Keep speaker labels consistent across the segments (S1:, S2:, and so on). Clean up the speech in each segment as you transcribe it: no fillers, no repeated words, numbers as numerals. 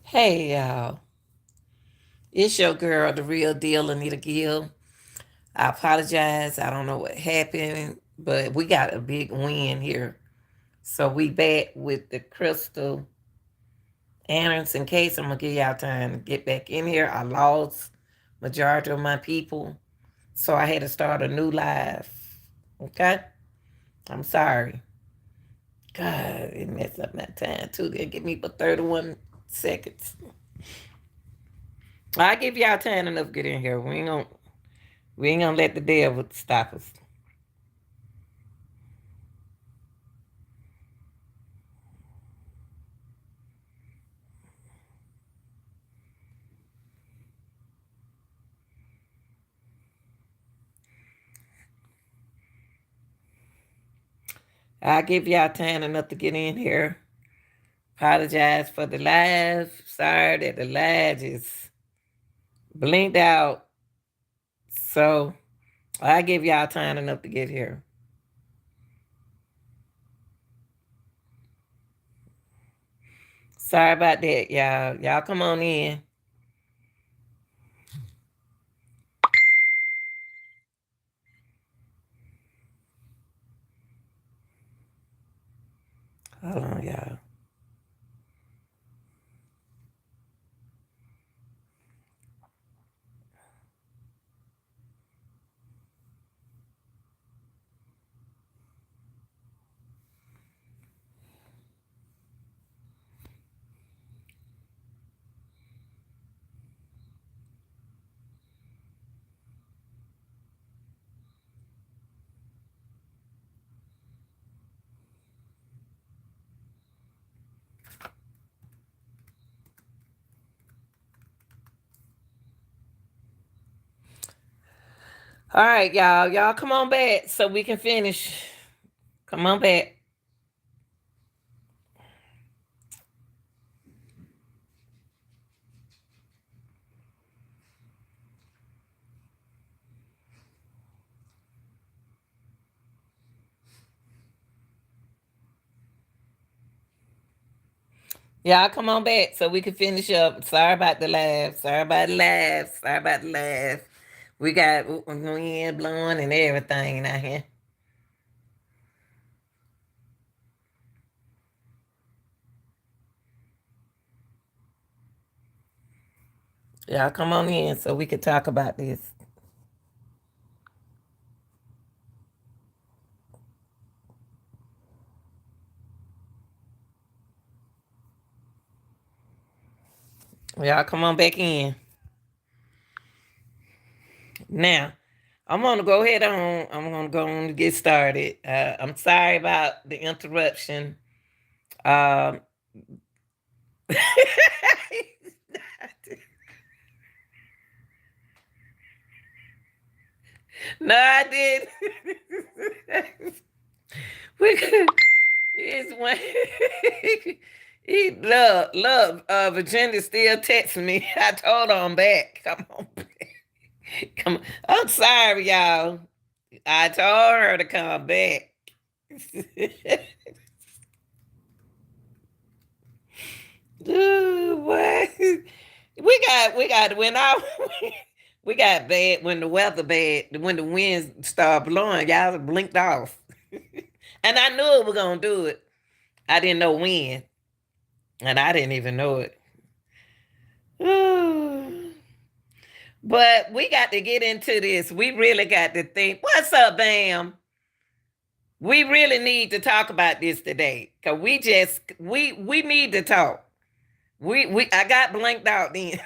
S1: Hey y'all, it's your girl, the real deal, Anita Gill. I apologize. I don't know what happened, but we got a big win here. So we back with the Krystal Anderson case. I'm gonna give y'all time to get back in here. I lost majority of my people, so I had to start a new live. Okay, I'm sorry. God, it messed up my time too. They give me for 31 seconds. I give y'all time enough to get in here. We ain't gonna let the devil stop us. I give y'all time enough to get in here. Apologize for the live. Sorry that the live just blinked out. So I give y'all time enough to get here. Sorry about that, y'all. Y'all come on in. Hold on, y'all. All right, y'all. Y'all come on back so we can finish. Come on back. Y'all come on back so we can finish up. Sorry about the laugh. Sorry about the laugh. Sorry about the laugh. We got wind blowing and everything out here. Y'all come on in so we can talk about this. Y'all come on back in. Now, I'm gonna go ahead on. I'm gonna go on to get started. I'm sorry about the interruption. Um, no, I did. we could. It's when he love. Virginia still texting me. I told her I'm back. Come on, back. Come. On. I'm sorry, y'all. I told her to come back. Ooh, what? We got when I we got bad when the weather bad when the winds start blowing. Y'all blinked off, and I knew it was gonna do it. I didn't know when, and I didn't even know it. Ooh. But we got to get into this. We really got to think. What's up, Bam? We really need to talk about this today, cause we need to talk. We I got blanked out then.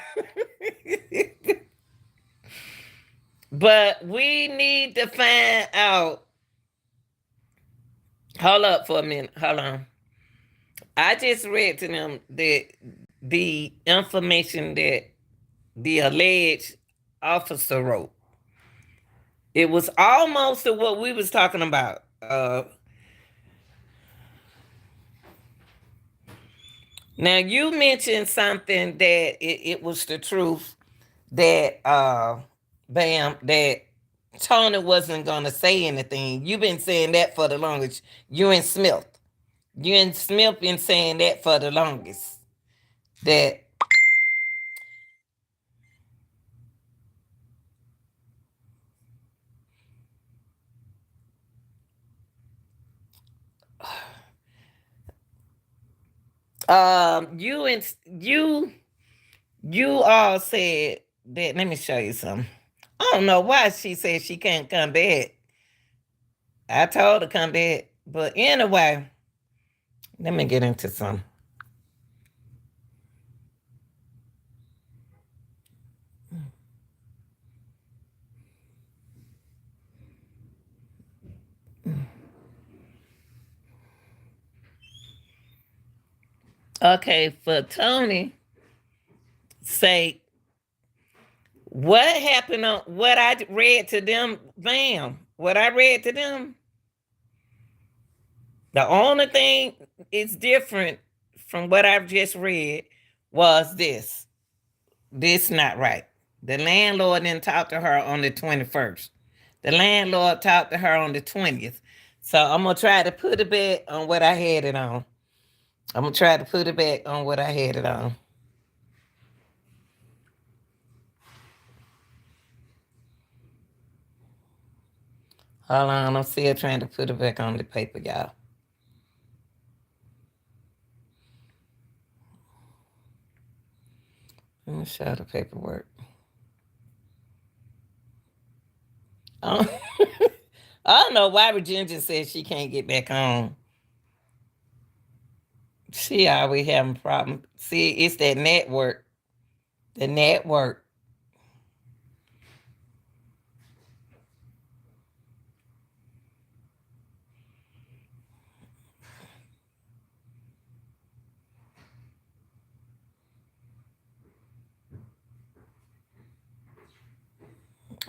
S1: But we need to find out. Hold up for a minute. Hold on. I just read to them that the information that the alleged officer wrote. It was almost to what we was talking about. Now you mentioned something that it was the truth that Bam that Tony wasn't gonna say anything. You've been saying that for the longest. You and Smith. You and Smith been saying that for the longest. That You all said that. Let me show you something. I don't know why she said she can't come back. I told her come back, but anyway, let me get into some. Okay, for Tony, say what happened on what I read to them. Bam, what I read to them. The only thing is different from what I've just read was this. This not right. The landlord didn't talk to her on the 21st. The landlord talked to her on the 20th. So I'm gonna try to put it back on what I had it on. I'm gonna try to put it back on what I had it on. Hold on, I'm still trying to put it back on the paper, y'all. Let me show the paperwork. Oh, I don't know why Virginia said she can't get back on. She always having problem. See, it's that network. The network.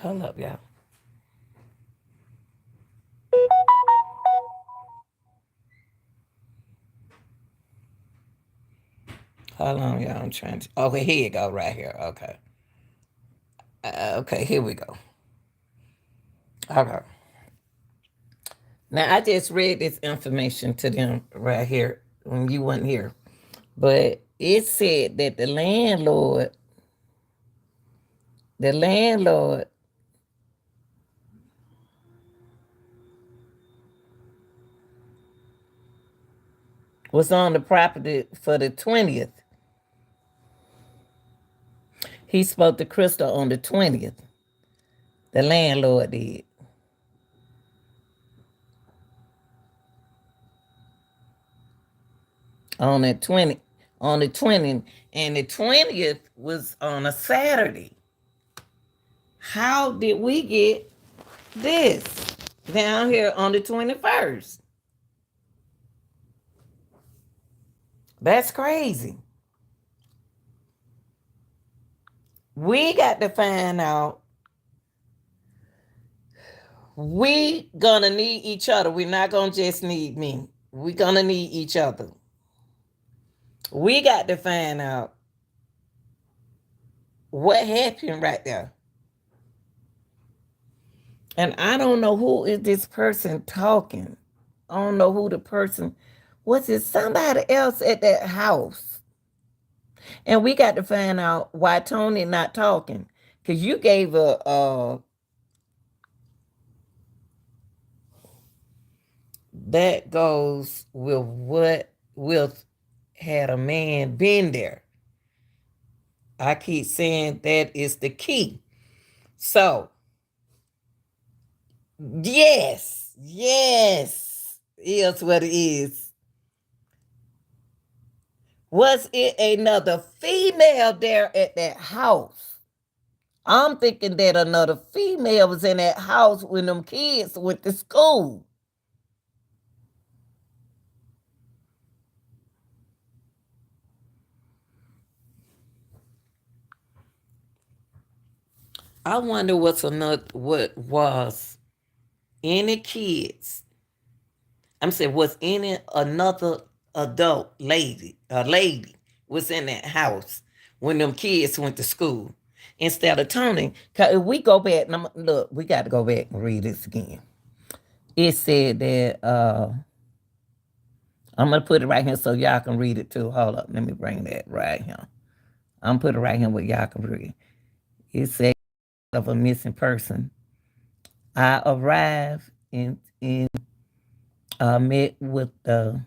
S1: Hold up, y'all. Hold on, y'all. I'm trying to. Okay, here you go, right here. Okay. Okay, here we go. Okay. Now I just read this information to them right here when you weren't here, but it said that the landlord was on the property for the 20th. He spoke to Krystal on the 20th. The landlord did on the 20 on the 20th, and the 20th was on a Saturday. How did we get this down here on the 21st? That's crazy. We got to find out. We gonna need each other. We're not gonna just need me. We gonna need each other. We got to find out what happened right there. And I don't know who is this person talking. I don't know who the person was. It somebody else at that house? And we got to find out why Tony not talking. Cause you gave a that goes with what with had a man been there. I keep saying that is the key. So yes, is what it is. Was it another female there at that house? I'm thinking that another female was in that house when them kids went to school. I wonder what was any kids. I'm saying was any another adult lady, a lady was in that house when them kids went to school instead of Tony. 'Cause if we go back, look, we got to go back and read this again. It said that I'm gonna put it right here so y'all can read it too. Hold up, let me bring that right here. I'm put it right here where y'all can read. It said of a missing person. I arrived in met with the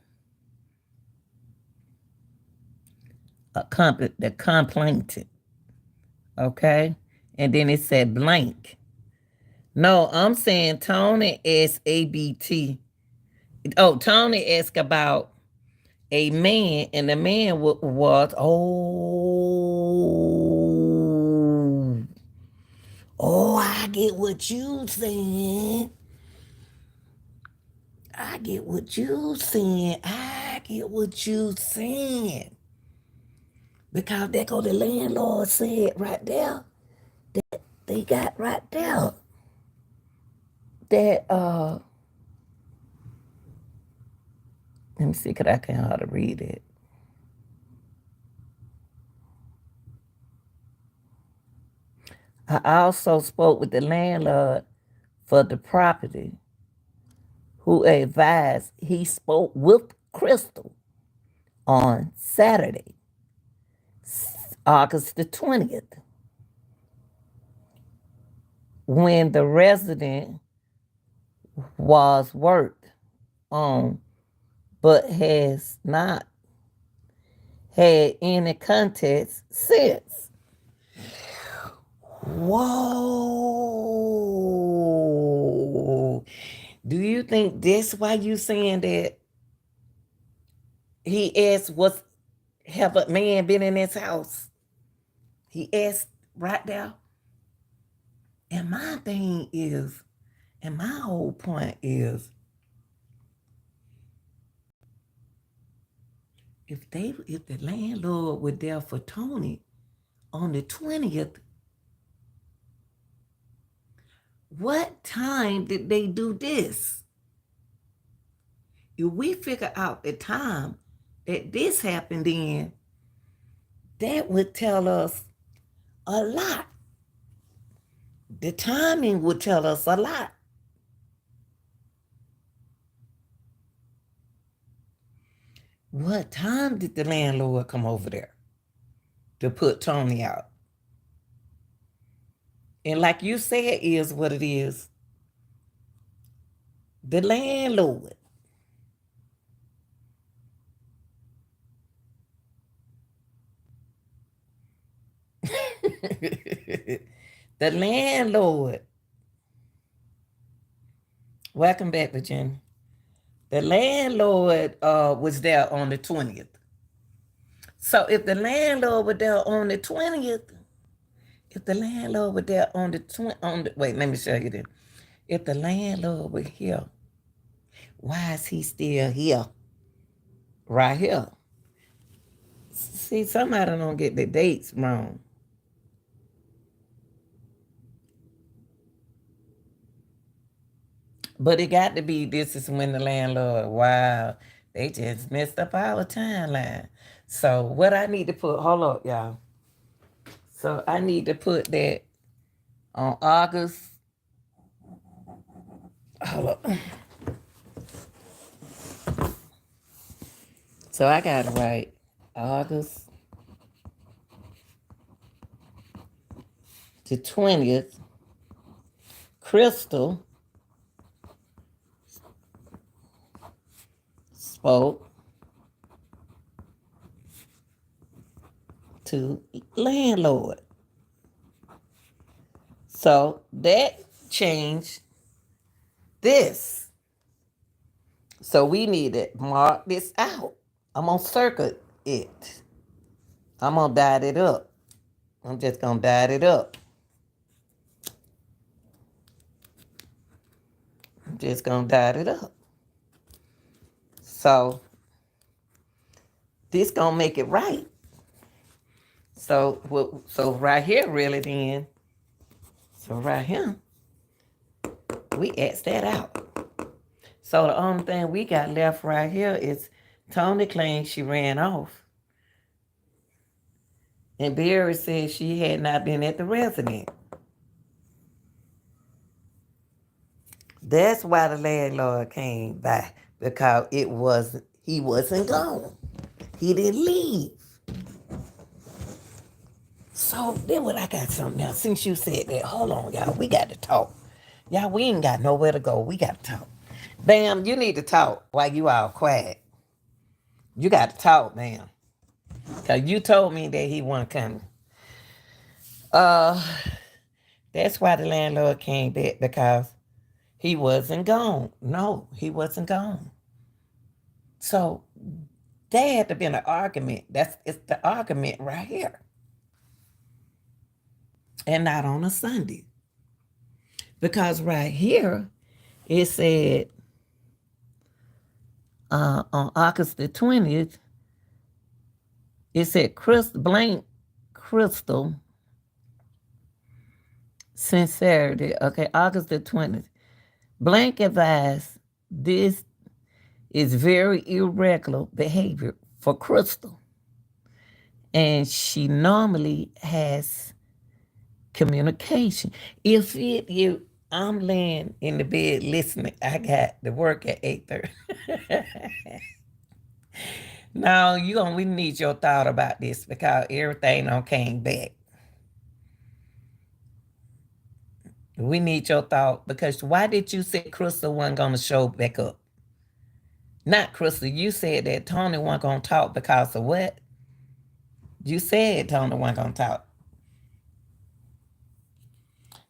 S1: the complaint. Okay? And then it said blank. No, I'm saying Tony SABT. Oh, Tony asked about a man, and the man was, I get what you saying. I get what you saying. I get what you saying. Because there go the landlord said right there that they got right there that let me see, because I can't how to read it. I also spoke with the landlord for the property who advised he spoke with Krystal on Saturday, August the 20th, when the resident was worked on but has not had any context since. Whoa. Do you think that's why you saying that he asked what's have a man been in his house? He asked right there. And my thing is, and my whole point is, if the landlord were there for Tony on the 20th, what time did they do this? If we figure out the time that this happened in, that would tell us a lot. The timing would tell us a lot. What time did the landlord come over there to put Tony out? And like you said, is what it is. The landlord. The landlord. Welcome back, Virginia. The landlord was there on the 20th. So if the landlord was there on the 20th, if the landlord was there on the 20th, wait, let me show you this. If the landlord was here, why is he still here? Right here. See, somebody don't get the dates wrong. But it got to be, this is when the landlord, wow, they just messed up our timeline. So what I need to put, hold up, y'all. So I need to put that on August, hold up. So I got to write August the 20th, Krystal spoke to landlord. So that changed this. So we need to mark this out. I'm going to circle it. I'm going to dot it up. I'm just going to dot it up. I'm just going to dot it up. So this going to make it right. So right here really then, so right here, we X that out. So the only thing we got left right here is Tony claims she ran off. And Barry said she had not been at the residence. That's why the landlord came by, because he wasn't gone. He didn't leave. So then what I got something else. Since you said that, hold on, y'all. We got to talk. Y'all, we ain't got nowhere to go. We got to talk. Bam, you need to talk while you all quiet. You got to talk, Bam. Cause you told me that he wasn't coming. Uh, that's why the landlord came back because he wasn't gone. No, he wasn't gone. So there had to be an argument. It's the argument right here, and not on a Sunday. Because right here it said on August the 20th, it said Krystal sincerity. Okay, August the 20th. Blank advised this is very irregular behavior for Krystal. And she normally has communication. If it you I'm laying in the bed listening, I got to work at 8:30. Now we need your thought about this because everything done came back. We need your thought because why did you say Krystal wasn't gonna show back up? Not Krystal, you said that Tony wasn't gonna talk because of what? You said Tony wasn't gonna talk.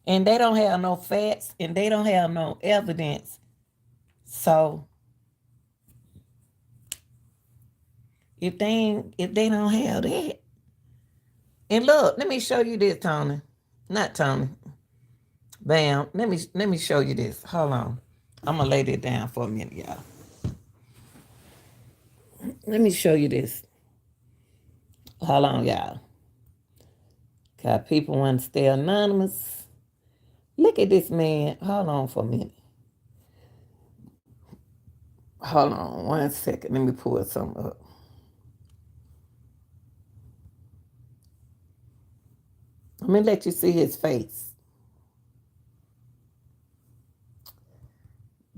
S1: And they don't have no facts and they don't have no evidence. So if they don't have that, and look, let me show you this, Tony. Not Tony. Bam. Let me show you this. Hold on. I'm gonna lay this down for a minute, y'all. Let me show you this. Hold on, y'all. Cause people want to stay anonymous. Look at this man. Hold on for a minute. Hold on 1 second. Let me pull something up. Let me let you see his face.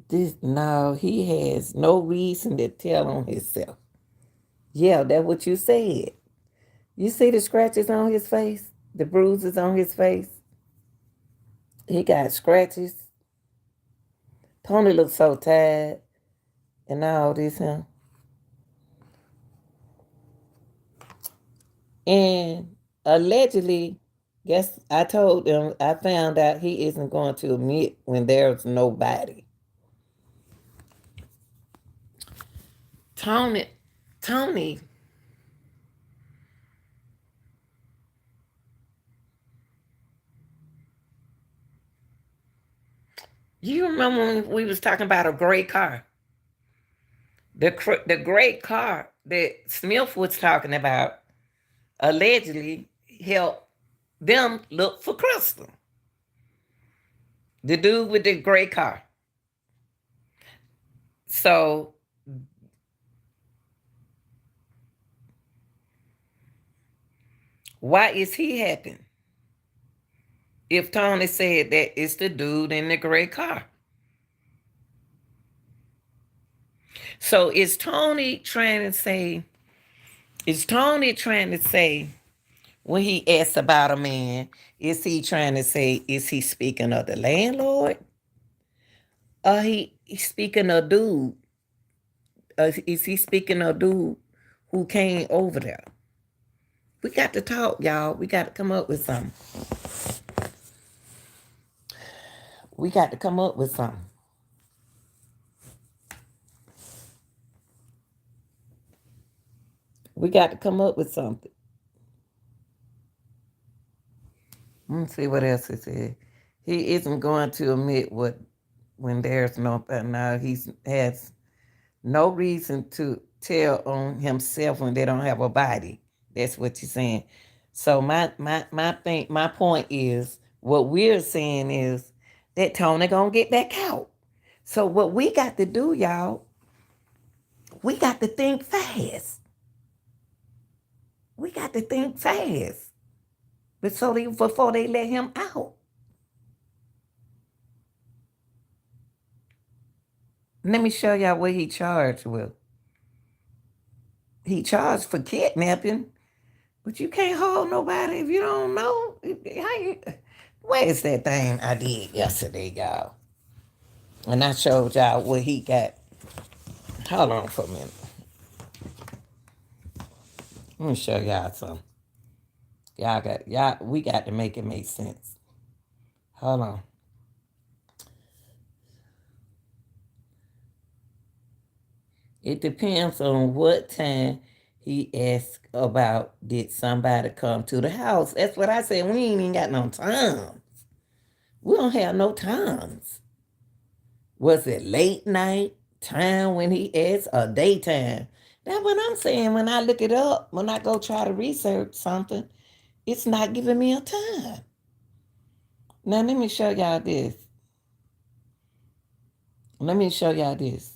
S1: He has no reason to tell on himself. Yeah, that's what you said. You see the scratches on his face? The bruises on his face? He got scratches. Tony looks so tired. And all this him. And allegedly, guess I told them I found out he isn't going to admit when there's nobody. Tony, you remember when we was talking about a gray car? The gray car that Smith was talking about allegedly helped them look for Krystal. The dude with the gray car. So why is he happy? If Tony said that it's the dude in the gray car. So is Tony trying to say when he asks about a man, is he trying to say, is he speaking of the landlord? Or he's speaking of dude? Is he speaking of dude who came over there? We got to talk, y'all. We got to come up with something. We got to come up with something. We got to come up with something. Let me see what else it said. He isn't going to admit what when there's no now he has no reason to tell on himself when they don't have a body. That's what you're saying. So my point is what we're saying is that Tony gonna get back out. So what we got to do, y'all, we got to think fast. We got to think fast. Before they let him out. Let me show y'all what he charged with. He charged for kidnapping, but you can't hold nobody if you don't know. Where's that thing I did yesterday, y'all? And I showed y'all what he got. Hold on for a minute. Let me show y'all some. Y'all, we got to make it make sense. Hold on. It depends on what time he asked about did somebody come to the house. That's what I said. We ain't even got no time. We don't have no times. Was it late night time when he asked or daytime? That's what I'm saying. When I look it up, when I go try to research something, it's not giving me a time. Now let me show y'all this. Let me show y'all this.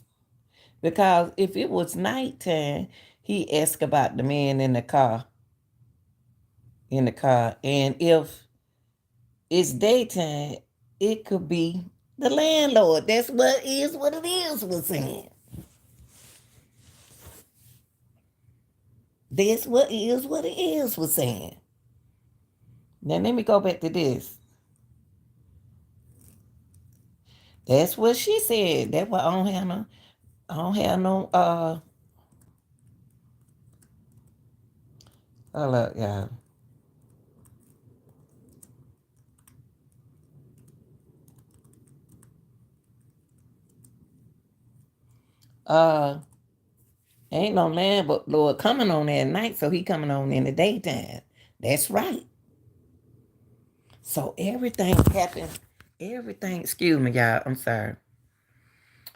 S1: Because if it was nighttime, he asked about the man in the car. And if it's daytime, it could be the landlord. That's what it is was saying. That's what it is was saying. Now let me go back to this. That's what she said. That's why I don't have no hold up, y'all. Uh ain't no landlord coming on at night, so he coming on in the daytime. That's right. So everything happened. Everything, excuse me, y'all. I'm sorry.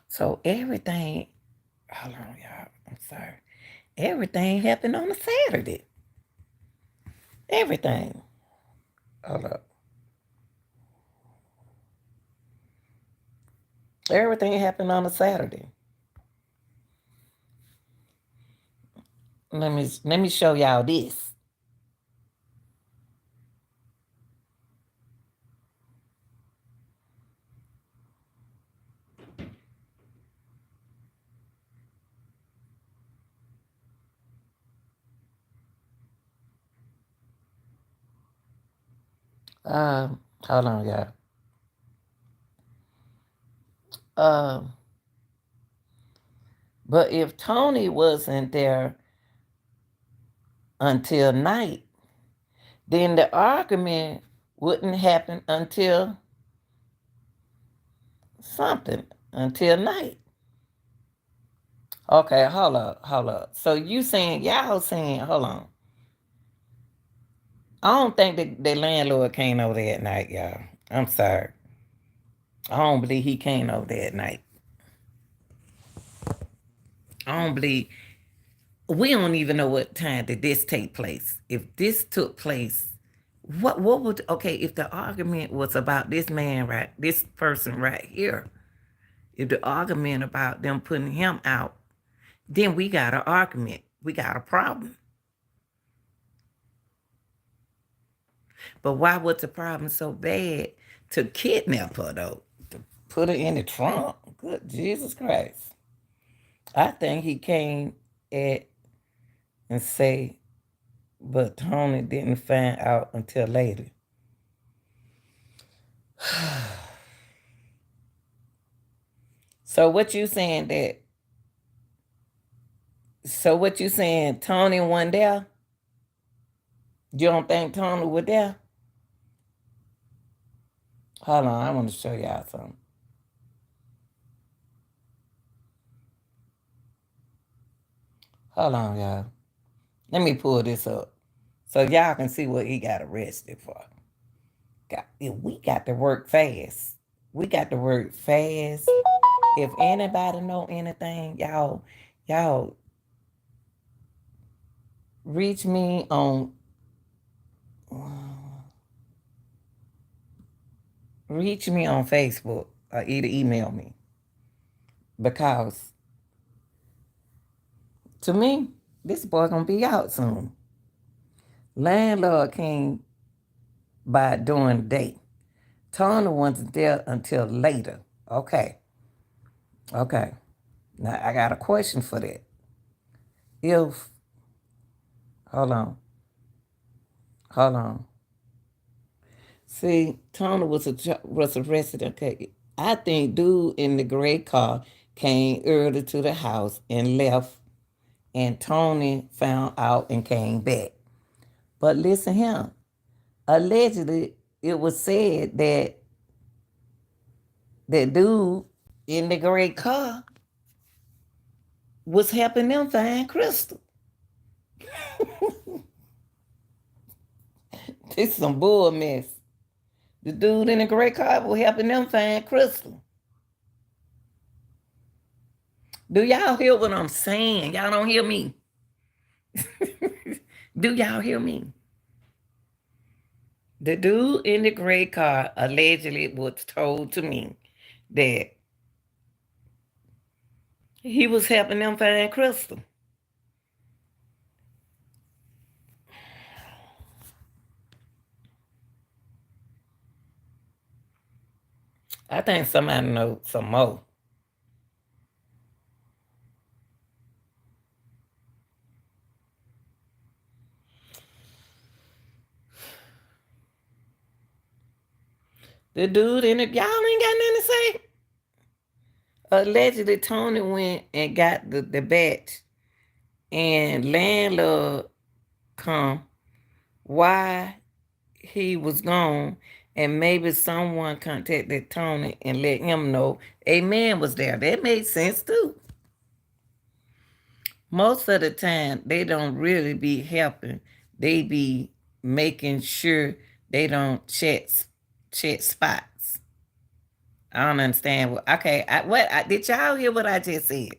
S1: So everything, hold on, y'all. I'm sorry. Everything happened on a Saturday. Everything. Hold up. Everything happened on a Saturday. Let me show y'all this. Hold on, y'all. Uh, but if Tony wasn't there until night, then the argument wouldn't happen until something, until night. Okay, hold up. So y'all saying, hold on. I don't think the landlord came over there at night, y'all. I'm sorry. I don't believe he came over there at night. I don't believe we don't even know what time did this take place. If this took place, what would okay, if the argument was about this man right, this person right here, if the argument about them putting him out, then we got an argument. We got a problem. But why was the problem so bad to kidnap her though? To put her in the trunk? Good Jesus Christ. I think he came at and say, but Tony didn't find out until later. So what you saying that? So what you saying? Tony wasn't there? You don't think Tony was there? Hold on, I want to show y'all something. Hold on, y'all. Let me pull this up so y'all can see what he got arrested for. We got to work fast. We got to work fast. If anybody know anything, y'all reach me on Facebook or either email me because to me this boy gonna be out soon. Landlord came by during the day. Tony wasn't there until later. Okay, okay. Now I got a question for that. If hold on, hold on. See, Tony was arrested. Okay, I think dude in the gray car came early to the house and left and Tony found out and came back. But listen here, allegedly it was said that that dude in the gray car was helping them find Krystal. This is some bull mess. The dude in the gray car was helping them find Krystal. Do y'all hear what I'm saying? Y'all don't hear me. Do y'all hear me? The dude in the gray car allegedly was told to me that he was helping them find Krystal. I think somebody knows some more. The dude in the y'all ain't got nothing to say. Allegedly, Tony went and got the batch, and landlord come why he was gone, and maybe someone contacted Tony and let him know a man was there. That made sense too. Most of the time, they don't really be helping. They be making sure they don't check spots. I don't understand. Okay, did y'all hear what I just said?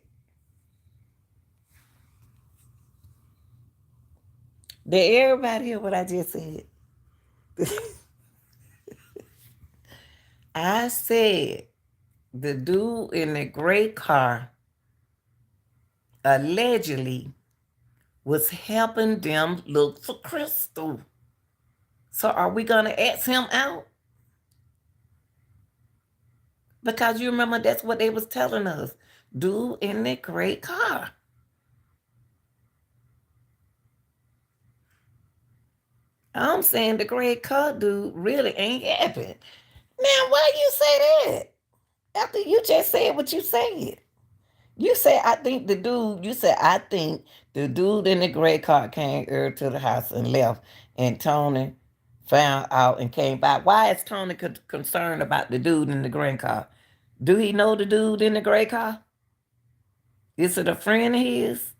S1: Did everybody hear what I just said? I said the dude in the gray car allegedly was helping them look for Krystal. So are we gonna ask him out? Because you remember that's what they was telling us. Dude in the gray car. I'm saying the gray car dude really ain't happened. Now why you say that? After you just said what you said. You said I think the dude in the gray car came early to the house and left, and Tony found out and came back. Why is Tony concerned about the dude in the gray car? Do he know the dude in the gray car? Is it a friend of his?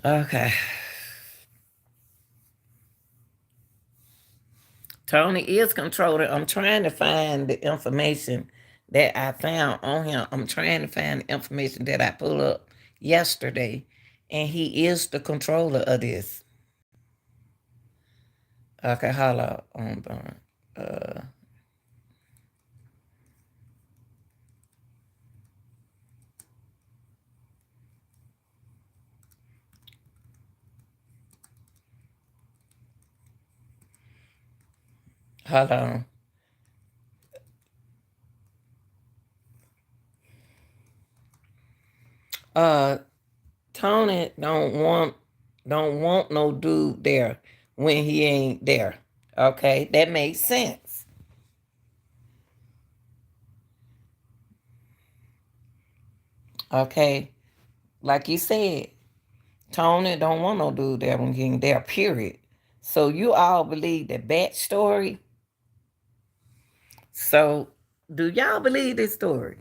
S1: Okay. Tony is controlling. I'm trying to find the information that I found on him. I'm trying to find the information that I pulled up yesterday, and he is the controller of this. Okay, hold on. Uh, hold on. Uh, Tony don't want no dude there when he ain't there. Okay, that makes sense. Okay, like you said, Tony don't want no dude there when he ain't there. Period. So you all believe the bat story. So do y'all believe this story?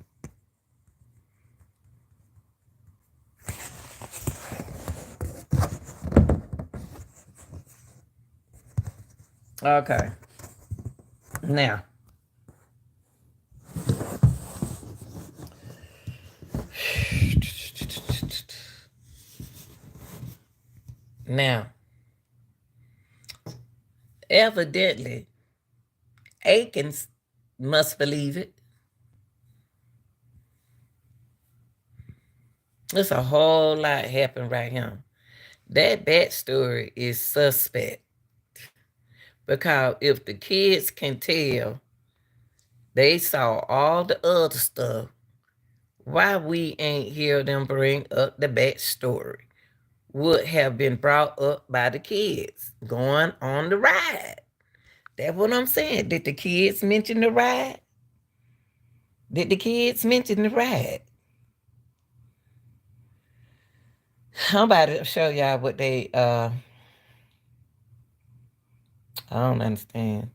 S1: Okay. Now, now, evidently, Akins must believe it. There's a whole lot happened right here. That bat story is suspect. Because if the kids can tell they saw all the other stuff, why we ain't hear them bring up the backstory? Would have been brought up by the kids going on the ride. That's what I'm saying. Did the kids mention the ride? Did the kids mention the ride? I'm about to show y'all what they I don't understand.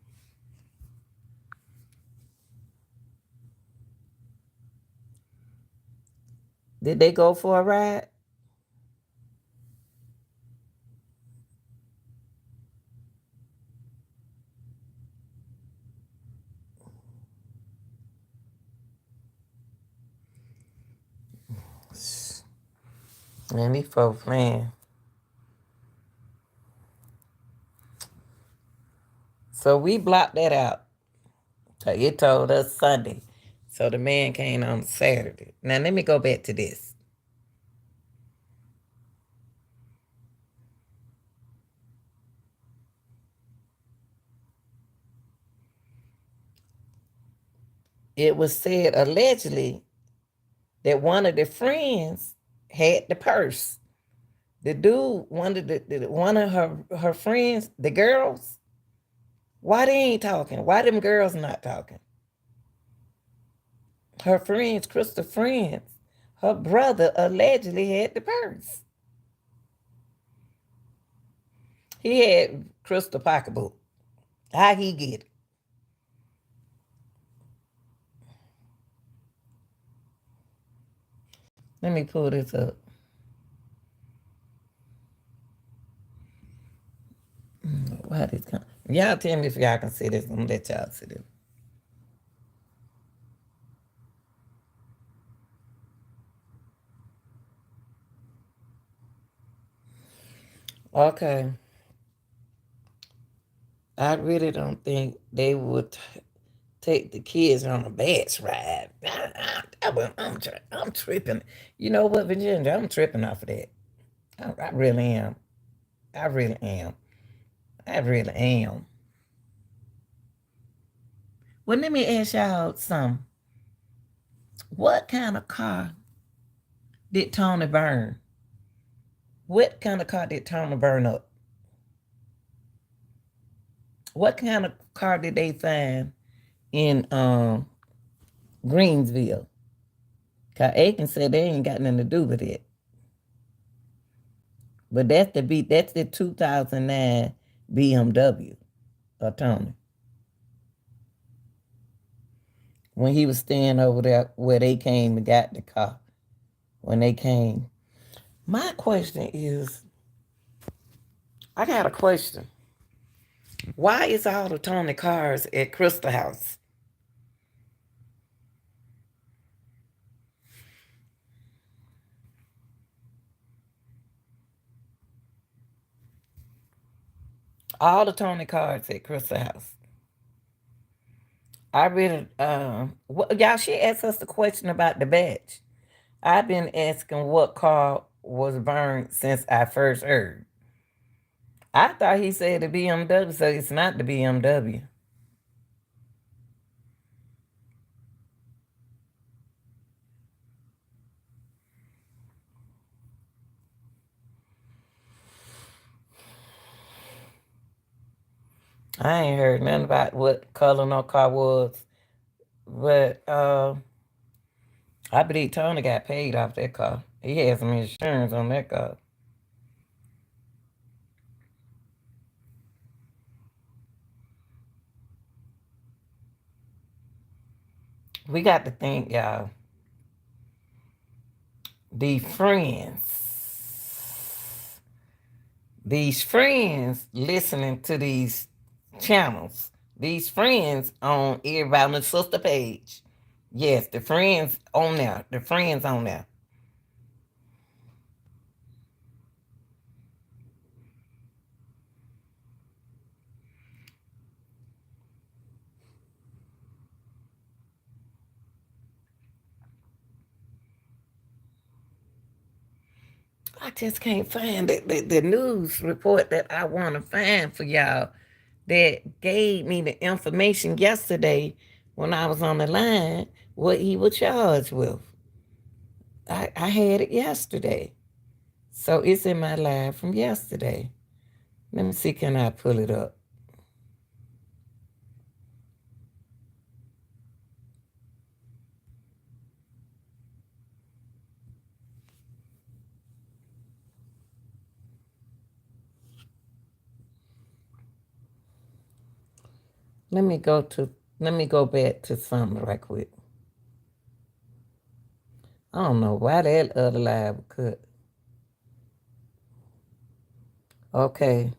S1: Did they go for a ride? Man, these folks playing. So we blocked that out. So it told us Sunday. So the man came on Saturday. Now let me go back to this. It was said allegedly that one of the friends had the purse. The dude, one of her friends, the girls, why they ain't talking? Why them girls not talking? Her friends, Krystal friends, her brother allegedly had the purse. He had Krystal pocketbook. How he get it? Let me pull this up. Why this come? Y'all tell me if y'all can see this. I'm gonna let y'all see this. Okay. I really don't think they would take the kids on a bus ride. I'm tripping. You know what, Virginia? I'm tripping off of that. I really am. I really am. I really am. Well, let me ask y'all something. What kind of car did Tony burn? What kind of car did Tony burn up? What kind of car did they find in Greensville? Cause Aiken said they ain't got nothing to do with it. But that's the 2009 BMW of Tony. When he was staying over there where they came and got the car. When they came. My question is, I got a question. Why is all the Tony cars at Krystal House? All the Tony cars at Krystal House. I really, y'all, she asked us the question about the batch. I've been asking what car was burned since I first heard. I thought he said the BMW, so it's not the BMW. I ain't heard nothing about what color no car was, but I believe Tony got paid off that car. He had some insurance on that car. We got to think, y'all. The friends listening to these channels, these friends on everybody on the sister page. Yes, the friends on there. The friends on there. I just can't find the news report that I want to find for y'all that gave me the information yesterday when I was on the line what he was charged with. I had it yesterday. So it's in my live from yesterday. Let me see, can I pull it up? Let me go to let me go back to something right quick. I don't know why that other live cut. Okay.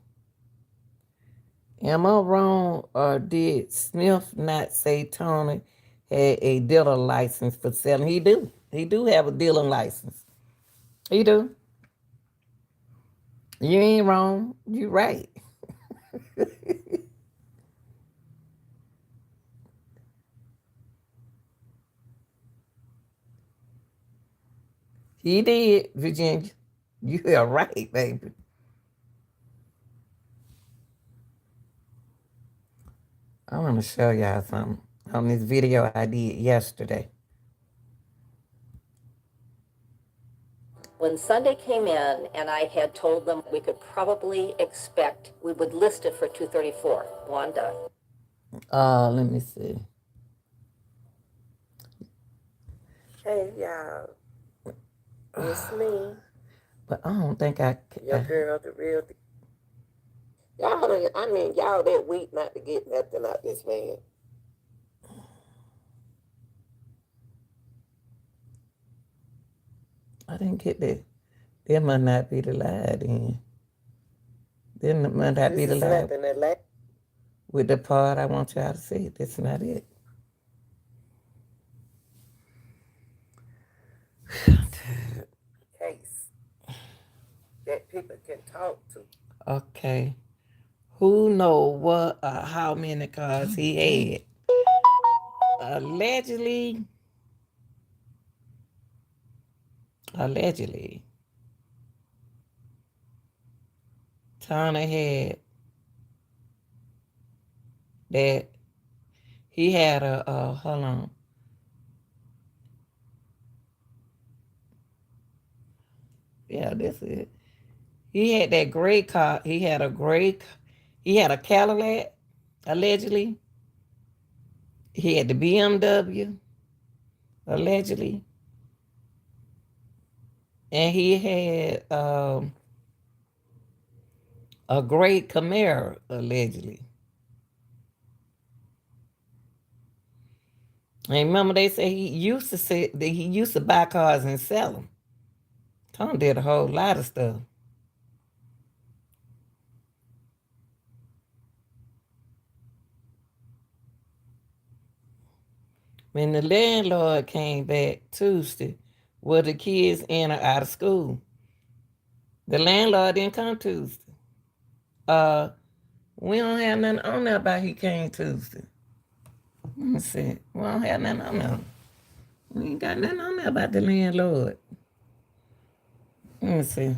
S1: Am I wrong or did Smith not say Tony had a dealer license for selling? He do. He do have a dealer license. He do. You ain't wrong. You right. He did, Virginia. You are right, baby. I want to show y'all something on this video I did yesterday.
S2: When Sunday came in and I had told them we could probably expect we would list it for 234, Wanda.
S1: Let me see. Hey y'all, it's me. But I don't think I can. Your girl, the real. Y'all, I mean, y'all that weak not to get nothing out this man. I didn't get that. That might not be the lie then. Then might not be the lie. With the part I want y'all to see. That's not it. Case that people can talk to. Okay. Who know what how many cars he had? Allegedly, allegedly, Tony had that he had a hold on. Yeah, this is it. He had that gray car. He had a Cadillac, allegedly. He had the BMW, allegedly. And he had a gray Camaro, allegedly. And remember, they say he used to buy cars and sell them. Tom did a whole lot of stuff. When the landlord came back Tuesday, were the kids in or out of school? The landlord didn't come Tuesday. Uh, we don't have nothing on there about he came Tuesday. Let me see. We don't have nothing on there. We ain't got nothing on there about the landlord. Let me see.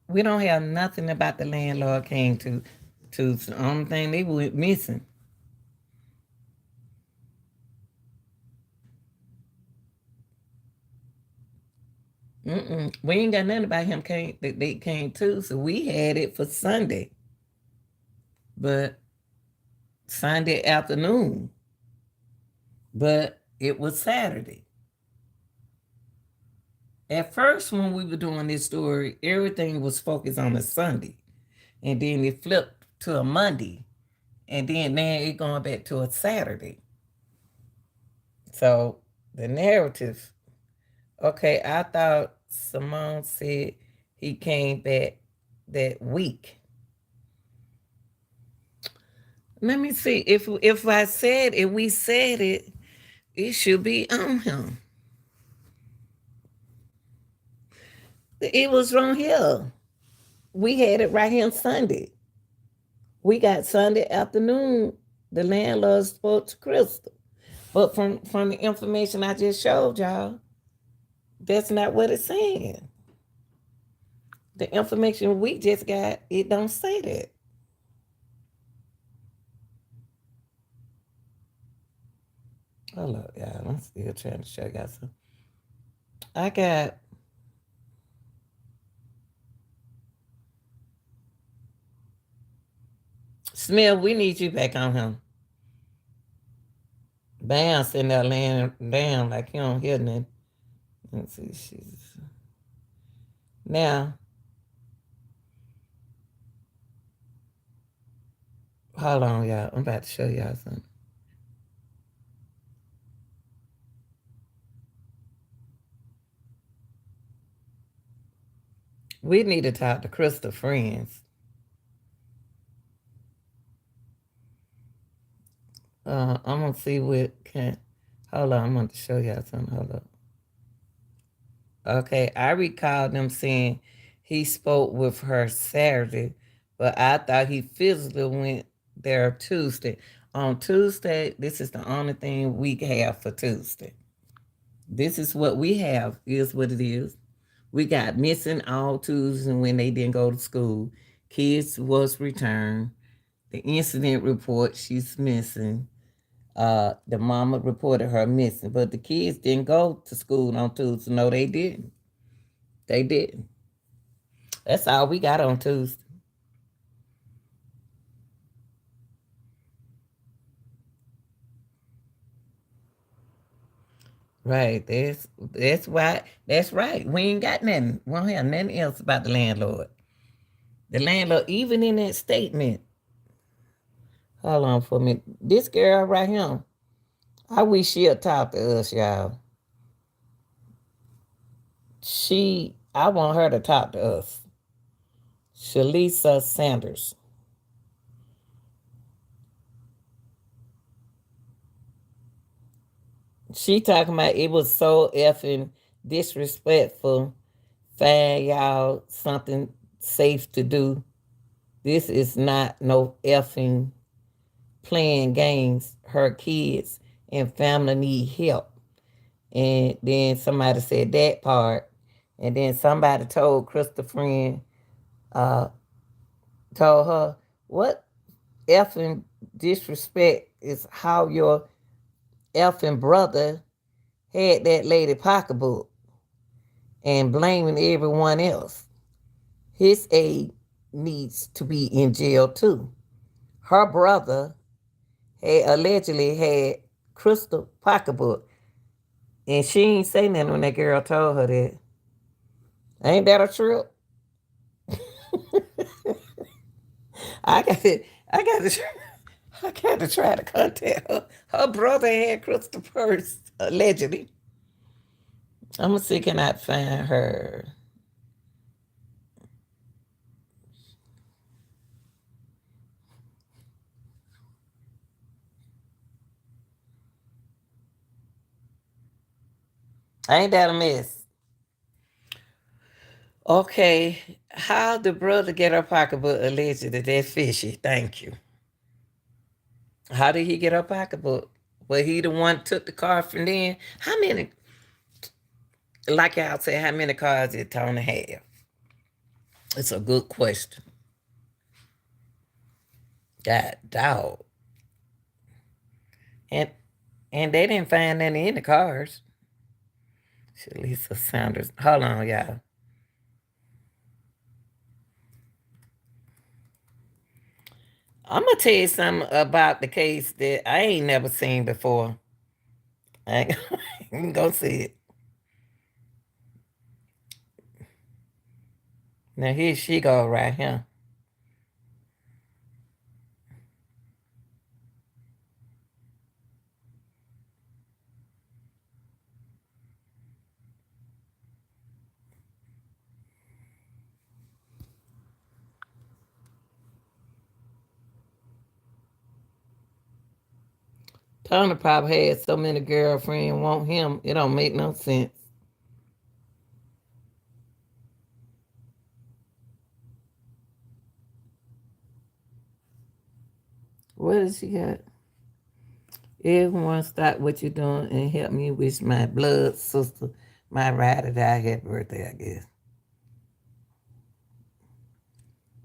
S1: We don't have nothing about the landlord came to Tuesday. The only thing they were missing. We ain't got nothing about him came that they came Tuesday. We had it for Sunday, but Sunday afternoon. But it was Saturday. At first, when we were doing this story, everything was focused on a Sunday. And then it flipped to a Monday. And then now it going back to a Saturday. So the narrative, okay, I thought Simone said he came back that week. Let me see. If we said it, it should be on him. It was wrong here. We had it right here on Sunday. We got Sunday afternoon. The landlord spoke to Krystal. But from the information I just showed y'all, that's not what it's saying. The information we just got, it don't say that. Hold up, y'all. I'm still trying to show y'all some. I got Smith. We need you back on him. Bam, sitting there laying down like he don't hear nothing. Let's see. She's now. Hold on, y'all. I'm about to show y'all something. We need to talk to Krystal friends. I'm gonna see what can. Hold on, I'm gonna show y'all something. Hold up. Okay, I recall them saying he spoke with her Saturday, but I thought he physically went there Tuesday. On Tuesday, this is the only thing we have for Tuesday. This is what we have, is what it is. We got missing all Tuesdays when they didn't go to school. Kids was returned. The incident report, she's missing. The mama reported her missing, but the kids didn't go to school on Tuesday. No, they didn't. They didn't. That's all we got on Tuesday. Right. That's why. That's right. We ain't got nothing. We don't have nothing else about the landlord. The landlord, even in that statement. Hold on for me. This girl right here. I wish she'll talk to us, y'all. I want her to talk to us. Shalisa Sanders. She talking about it was so effing disrespectful. Find y'all something safe to do. This is not no effing playing games. Her kids and family need help. And then somebody said that part. And then somebody told Krista friend, uh, told her, what effing disrespect is how your effing brother had that lady pocketbook and blaming everyone else. His aide needs to be in jail too. Her brother had allegedly had Krystal pocketbook, and she ain't say nothing when that girl told her that. Ain't that a trip? I got to, I got to, I got to try to contact her. Her brother had Krystal purse allegedly. I'm gonna see can I find her. Ain't that a mess? Okay, how the brother get her pocketbook allegedly? That fishy. Thank you. How did he get her pocketbook? Was he the one took the car from then? How many? Like y'all say, how many cars did Tony have? It's a good question. God dog. And and they didn't find any in the cars. Lisa Sanders. Hold on, y'all. I'm gonna tell you something about the case that I ain't never seen before. I ain't gonna see it. Now here she go right here. Tony probably had so many girlfriends want him. It don't make no sense. What does she got? Everyone stop what you're doing and help me wish my blood sister, my ride or die happy birthday, I guess.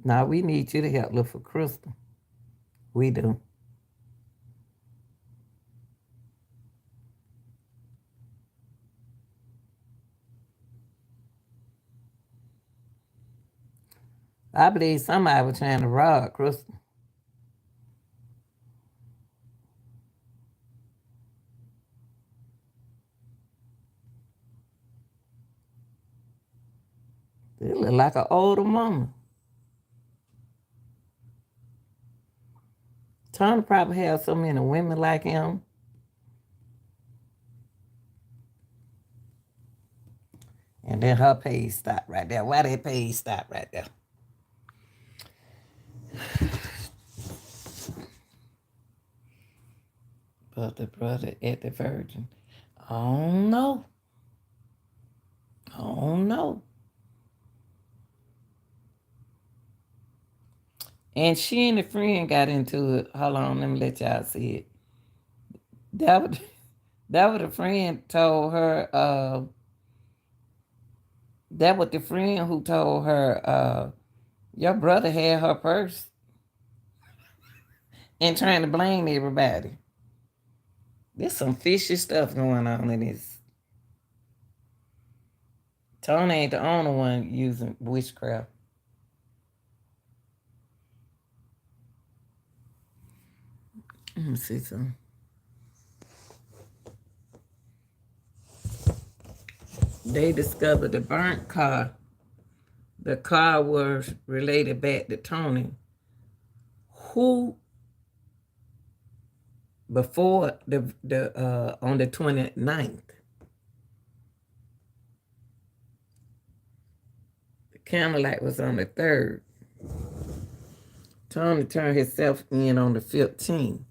S1: Now we need you to help look for Krystal. We do. I believe somebody was trying to rob Krystal. It look like an older woman. Tony probably have so many women like him. And then her page stopped right there. Why that page stop right there? But the brother at the Virgin. Oh no. Oh no. And she and the friend got into it. Hold on, let me let y'all see it. That was that what the friend told her, that what the friend who told her, your brother had her purse and trying to blame everybody. There's some fishy stuff going on in this. Tony ain't the only one using witchcraft. Let me see something. They discovered the burnt car. The car was related back to Tony, who before the on the 29th. The candlelight was on the 3rd. Tony turned himself in on the 15th.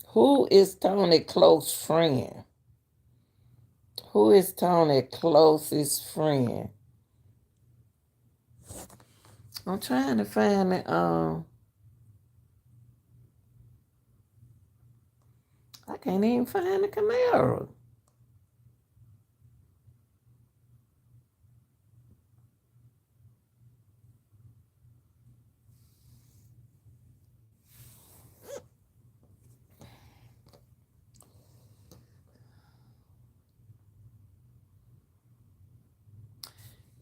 S1: Who is Tony's close friend? Who is Tony's closest friend? I'm trying to find it. I can't even find the Camaro.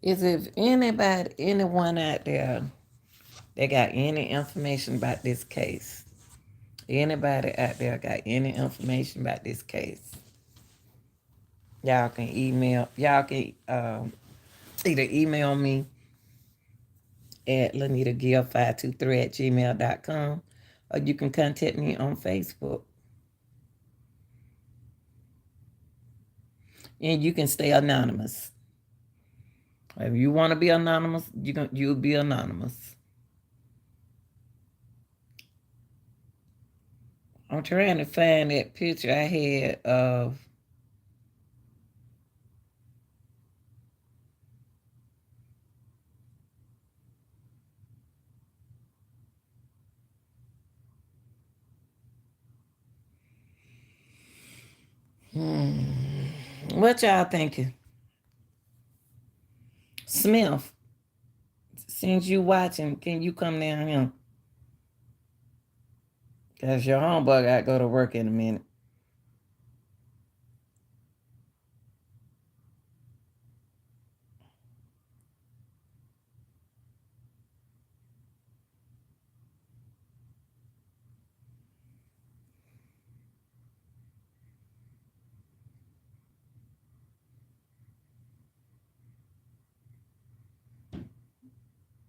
S1: Is if anybody, anyone out there that got any information about this case? Anybody out there got any information about this case? Y'all can email. Y'all can either email me at lanitagill523 at gmail.com, or you can contact me on Facebook. And you can stay anonymous. If you want to be anonymous, you'll be anonymous. I'm trying to find that picture I had of what y'all thinking? Smith, since you watching, can you come down here? Because your homeboy got to go to work in a minute.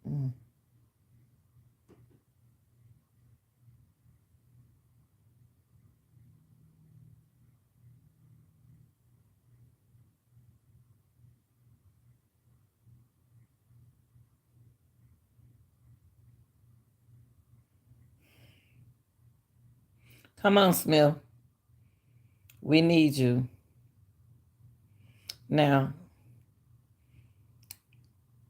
S1: Mm. Come on, Smith. We need you. Now,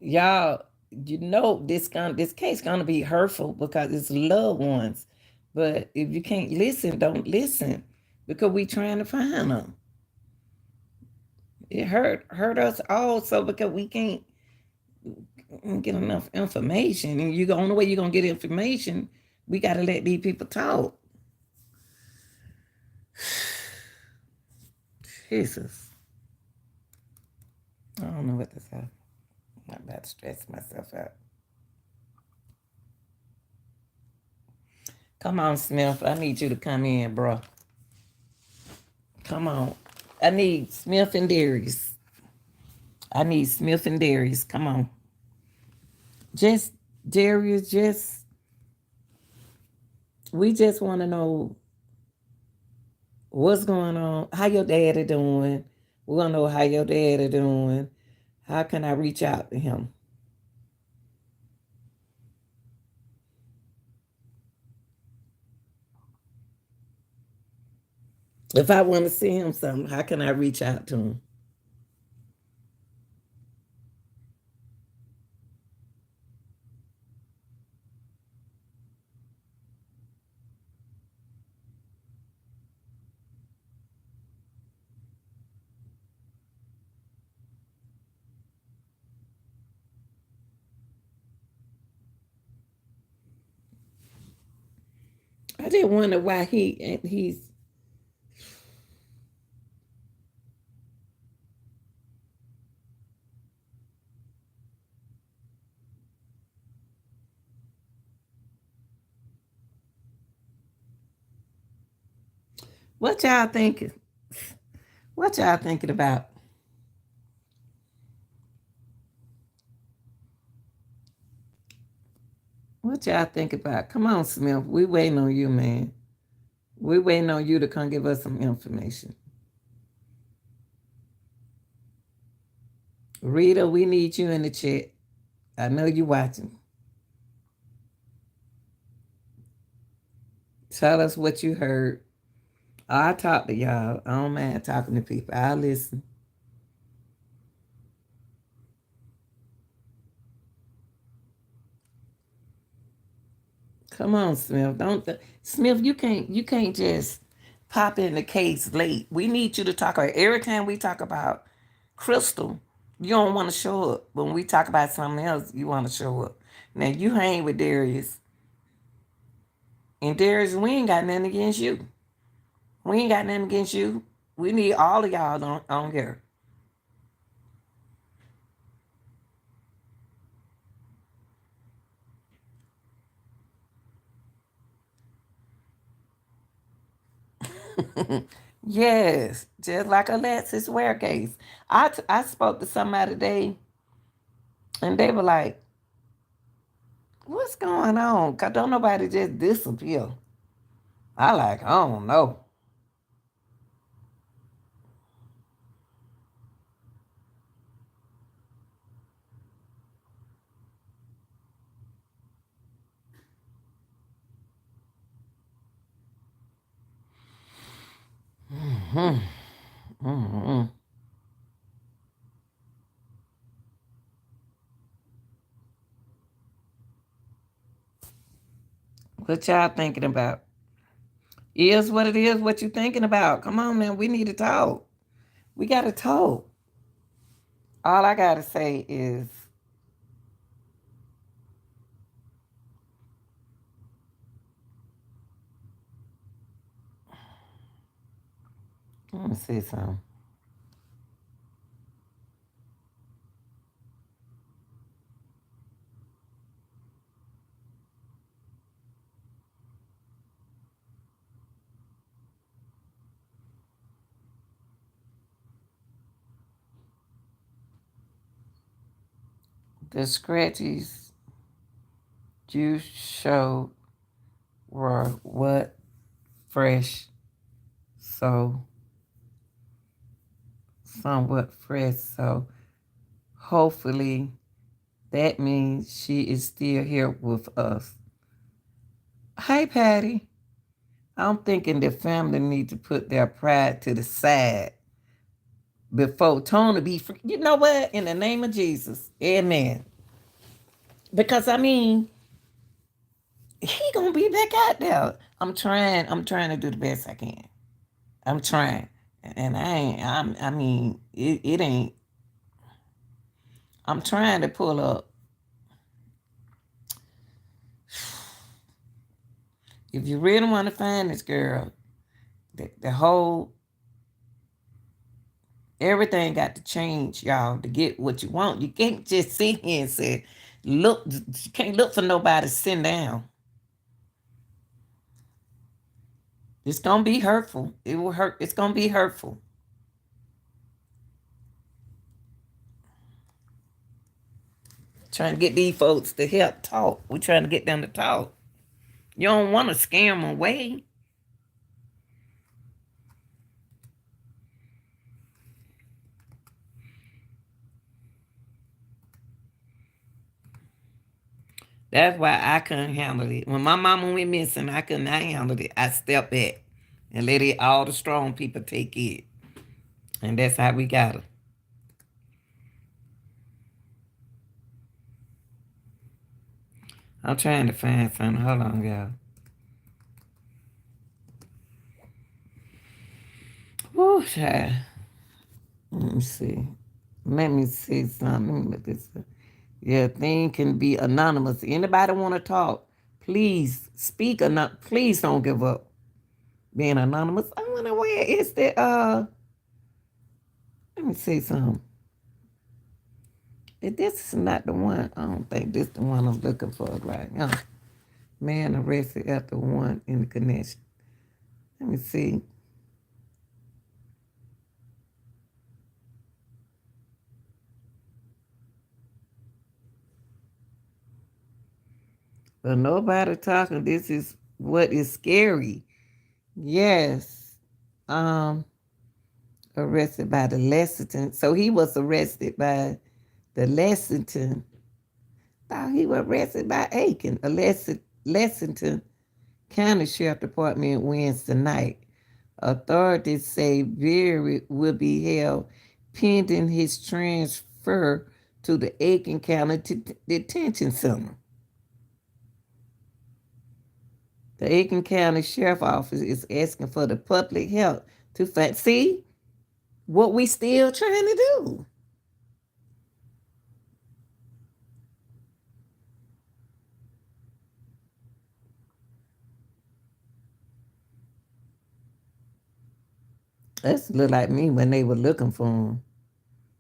S1: y'all, you know this case gonna be hurtful because it's loved ones. But if you can't listen, don't listen because we trying to find them. It hurt us also because we can't get enough information. And you the only way you're gonna get information, we gotta let these people talk. Jesus. I don't know what to say. I'm about to stress myself out. Come on, Smith. I need you to come in, bro. Come on. I need Smith and Darius. I need Smith and Darius. Come on. Just Darius, we just want to know what's going on, how your daddy doing. We want to know how your daddy doing. How can I reach out to him? If I want to see him something, how can I reach out to him? I just wonder why he's what y'all thinking? What y'all thinking about? What y'all think about? Come on, Smith. We waiting on you, man. We waiting on you to come give us some information. Rita, we need you in the chat. I know you watching. Tell us what you heard. I talk to y'all. I don't mind talking to people. I listen. Come on, Smith. Don't Smith. You can't just pop in the case late. We need you to talk about every time we talk about Krystal. You don't want to show up. When we talk about something else, you want to show up. Now you hang with Darius, and Darius, we ain't got nothing against you. We ain't got nothing against you. We need all of y'all on here. Yes, just like Alexis Ware case. I spoke to somebody today, and they were like, "What's going on? Cause don't nobody just disappear." I like, I don't know. Hmm. Hmm. What y'all thinking about? Is what it is. What you thinking about? Come on, man. We need to talk. We got to talk. All I gotta say is, let me see something. The scratches you showed were what fresh, so somewhat fresh. So hopefully that means she is still here with us. Hey, Patty. I'm thinking the family need to put their pride to the side before Tony be free. You know what? In the name of Jesus, amen. Because I mean, he gonna be back out there. I'm trying to do the best I can. I'm trying. And I mean, it ain't, I'm trying to pull up. If you really want to find this girl, the whole, everything got to change, y'all, to get what you want. You can't just sit here and say, look, you can't look for nobody sitting down. It's gonna be hurtful. It will hurt. It's gonna be hurtful. Trying to get these folks to help talk. We're trying to get them to talk. You don't want to scare them away. That's why I couldn't handle it. When my mama went missing, I could not handle it. I stepped back and let it all the strong people take it. And that's how we got her. I'm trying to find something. Hold on, y'all. Woo, child. Let me see. Let me see something. Let me look this up. Yeah, thing can be anonymous. Anybody want to talk? Please speak. Please don't give up being anonymous. I wonder where is the. Let me see something. If this is not the one, I don't think this is the one I'm looking for right now. Man arrested after one in the connection. Let me see. But nobody talking. This is what is scary. Yes. Um, Arrested by the Lexington. So he was arrested by the Lexington. Thought he was arrested by Aiken, a Lexington County Sheriff Department Wednesday night. Authorities say Berry will be held pending his transfer to the Aiken County Detention Center. The Aiken County Sheriff Office is asking for the public health to find. See what we still trying to do. That's look like me when they were looking for him.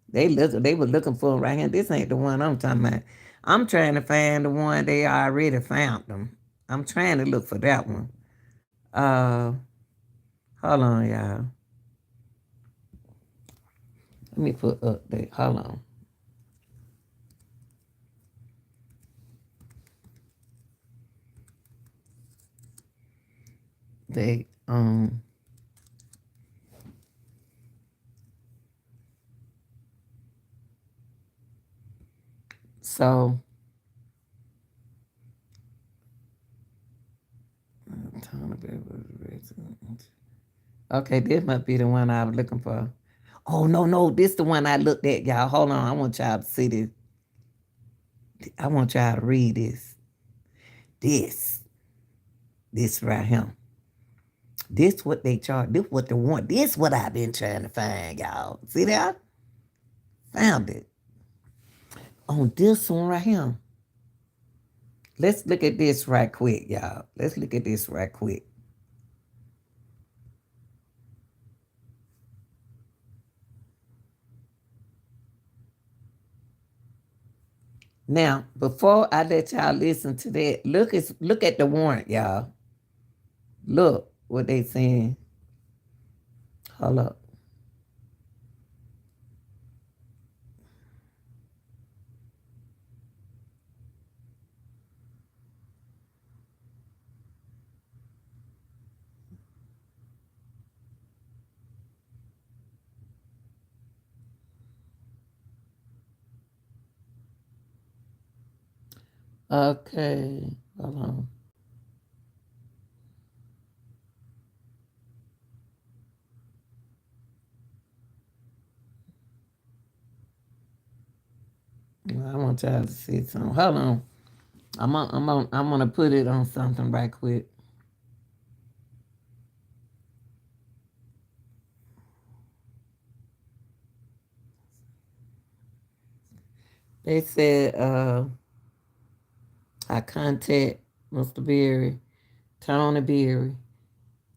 S1: They were looking for him right here. This ain't the one I'm talking about. I'm trying to find the one they already found them. I'm trying to look for that one. Uh, Hold on, y'all. Let me put update. Hold on. They so okay, this must be the one I was looking for. Oh no, no, this the one I looked at, y'all. Hold on, I want y'all to see this. I want y'all to read this. This, this right here. This what they charge. This what they want. This what I've been trying to find, y'all. See that? Found it on this one right here. Let's look at this right quick, y'all. Let's look at this right quick. Now, before I let y'all listen to that, look at the warrant, y'all. Look what they saying. Hold up. Okay. Hold on. I want y'all to see something. Hold on. I'm gonna put it on something right quick. They said, I contact Mr. Berry, Tony Berry.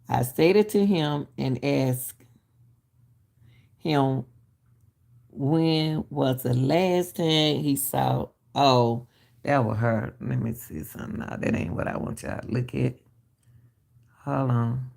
S1: I stated to him and asked him when was the last time he saw. Oh, that was her. Let me see something now. That ain't what I want y'all to look at. Hold on.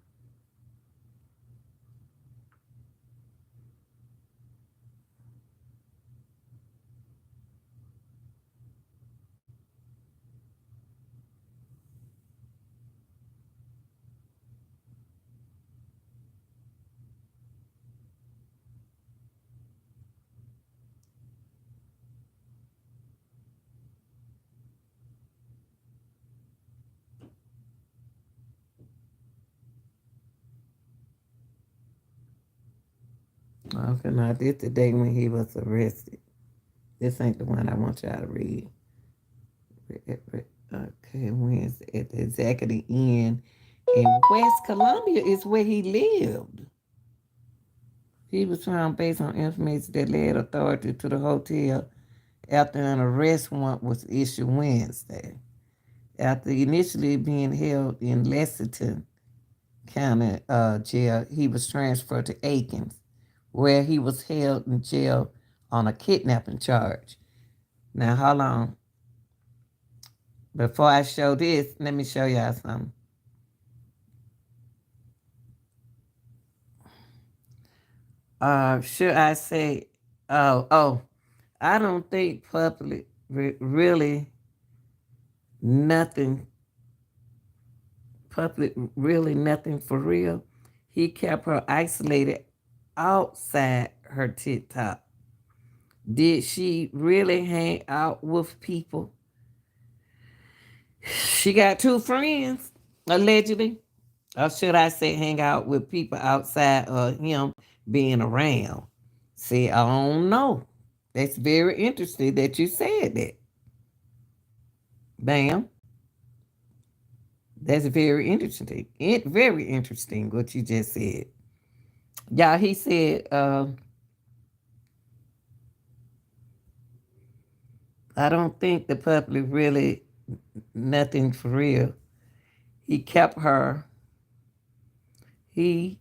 S1: Okay, now this the day when he was arrested. This ain't the one I want y'all to read. Okay, Wednesday at the executive inn in West Columbia is where he lived. He was found based on information that led authorities to the hotel after an arrest warrant was issued Wednesday. After initially being held in Lexington County jail, he was transferred to Aikens, where he was held in jail on a kidnapping charge. Now, hold on. Before I show this, let me show y'all something. Should I say, oh, I don't think public really nothing, public really nothing for real. He kept her isolated outside her TikTok. Did she really hang out with people? She got two friends, allegedly. Or should I say hang out with people outside of him being around? See, I don't know. That's very interesting that you said that. Bam. That's very interesting. Very interesting what you just said. Yeah, he said, I don't think the public really nothing for real. He kept her. He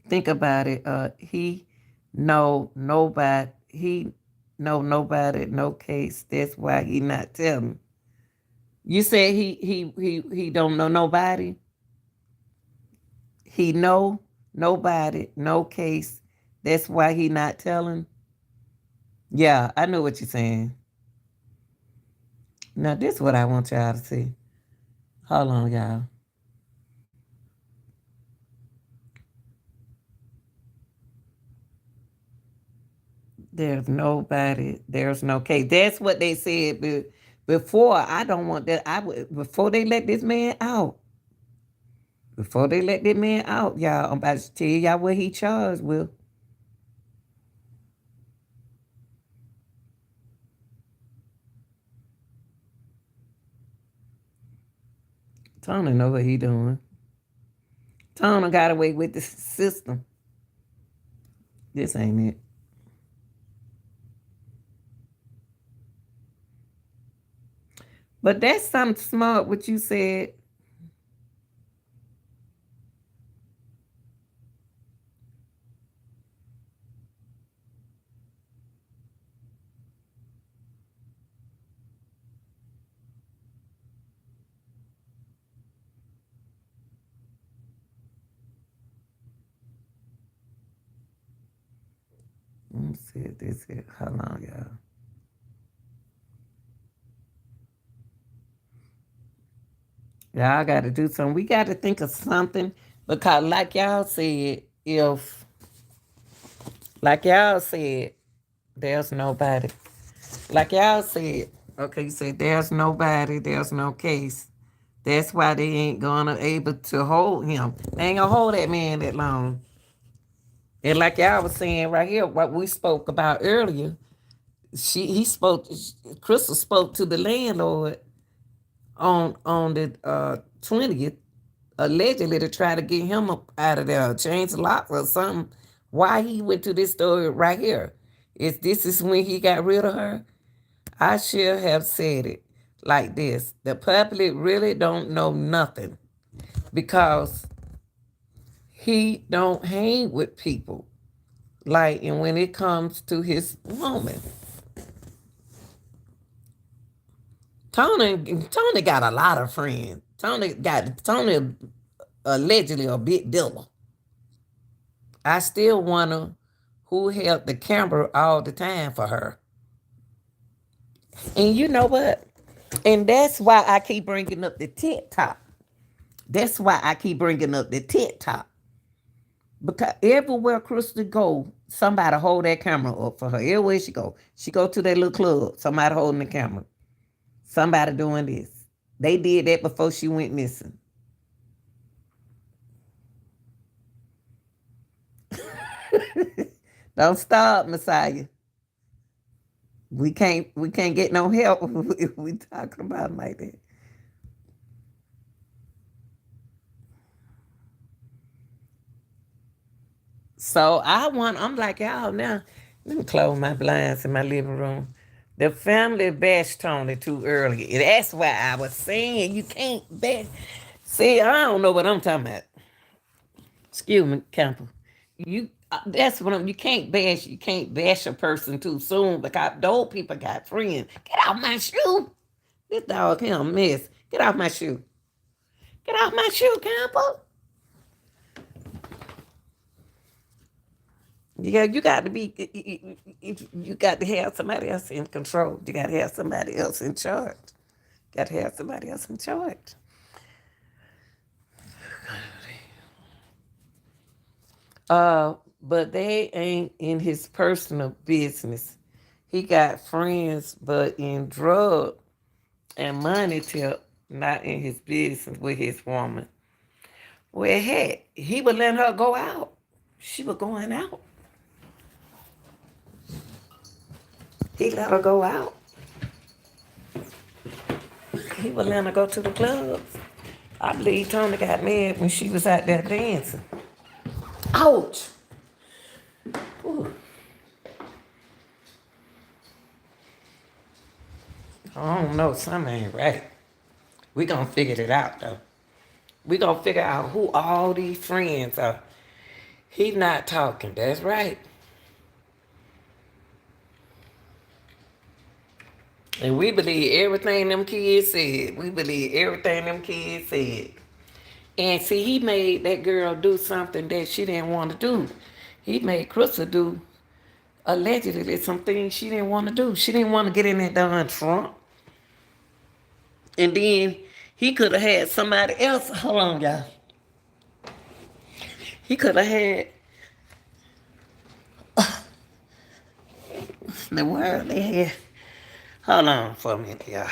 S1: think about it. He know nobody. He know nobody. No case. That's why he not telling. You said he don't know nobody. He know nobody. No case. That's why he not telling. Yeah, I know what you're saying. Now this is what I want y'all to see. Hold on, y'all. There's nobody. There's no case. That's what they said before. I don't want that. I would before they let this man out. Before they let that man out, y'all. I'm about to tell y'all what he charged with. Tony know what he doing. Tony got away with the system. This ain't it. But that's something smart. What you said. Let me see if this is. Hold on, y'all. Y'all got to do something. We got to think of something because, like y'all said, if like y'all said, there's nobody. Like y'all said, okay, you said there's nobody, there's no case. That's why they ain't gonna able to hold him. They ain't gonna hold that man that long. And like y'all was saying right here, what we spoke about earlier, he spoke. Krystal spoke to the landlord on the 20th, allegedly to try to get him up out of there, change the lock or something. Why he went to this story right here? Is this is when he got rid of her? I should have said it like this: the public really don't know nothing because he don't hang with people. Like, and when it comes to his woman, Tony got a lot of friends. Tony allegedly a big dealer. I still wonder who held the camera all the time for her. And you know what? And that's why I keep bringing up the TikTok. That's why I keep bringing up the TikTok. Because everywhere Krystal go, somebody hold that camera up for her. Everywhere she go to that little club. Somebody holding the camera. Somebody doing this. They did that before she went missing. Don't stop, Messiah. We can't get no help if we talking about it like that. So I'm like, y'all now, let me close my blinds in my living room. The family bashed Tony too early. That's why I was saying you can't bash. See, I don't know what I'm talking about. Excuse me, Campbell. That's what you can't bash a person too soon because those people got friends. Get off my shoe. This dog here a mess. Get off my shoe. Get off my shoe, Campbell. Yeah, you got to be. You got to have somebody else in control. You got to have somebody else in charge. Got to have somebody else in charge. But they ain't in his personal business. He got friends, but in drug and money tip, not in his business with his woman. Well, heck, he would let her go out. She was going out. He let her go out. He would let her go to the clubs. I believe Tony got mad when she was out there dancing. Ouch! Ooh. I don't know, something ain't right. We gonna figure it out though. We gonna figure out who all these friends are. He not talking. That's right. And we believe everything them kids said. We believe everything them kids said. And see, he made that girl do something that she didn't want to do. He made Krystal do allegedly some things she didn't want to do. She didn't want to get in that darn trunk. And then he could have had somebody else. Hold on, y'all. He could have had the world they had. Hold on for a minute, y'all.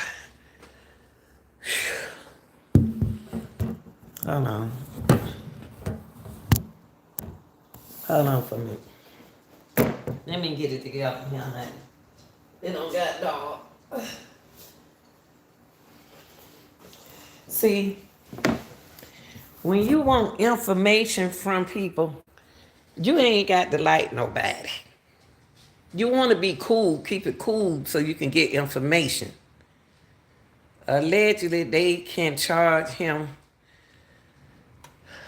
S1: Hold on. Hold on for a minute. Let me get it together here, man. They don't got dog. See, when you want information from people, you ain't got to like nobody. You want to be cool, keep it cool so you can get information. Allegedly, they can charge him.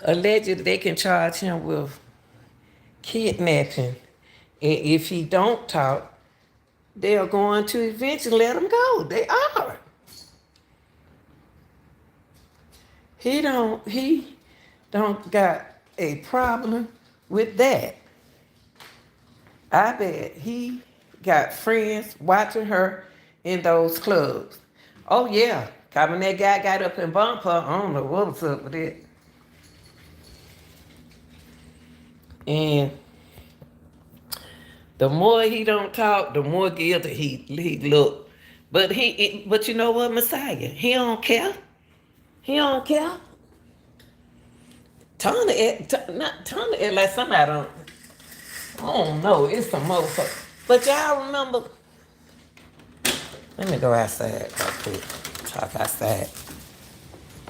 S1: Allegedly, they can charge him with kidnapping. And if he don't talk, they are going to eventually let him go. They are. He don't got a problem with that. I bet he got friends watching her in those clubs. Oh yeah. Cause when that guy got up and bumped her, I don't know what was up with it. And the more he don't talk, the more guilty he look. But you know what, Messiah? He don't care. He don't care. Not Tony, like somebody don't. I don't know. It's some motherfucker. But y'all remember? Let me go outside real quick. Talk outside.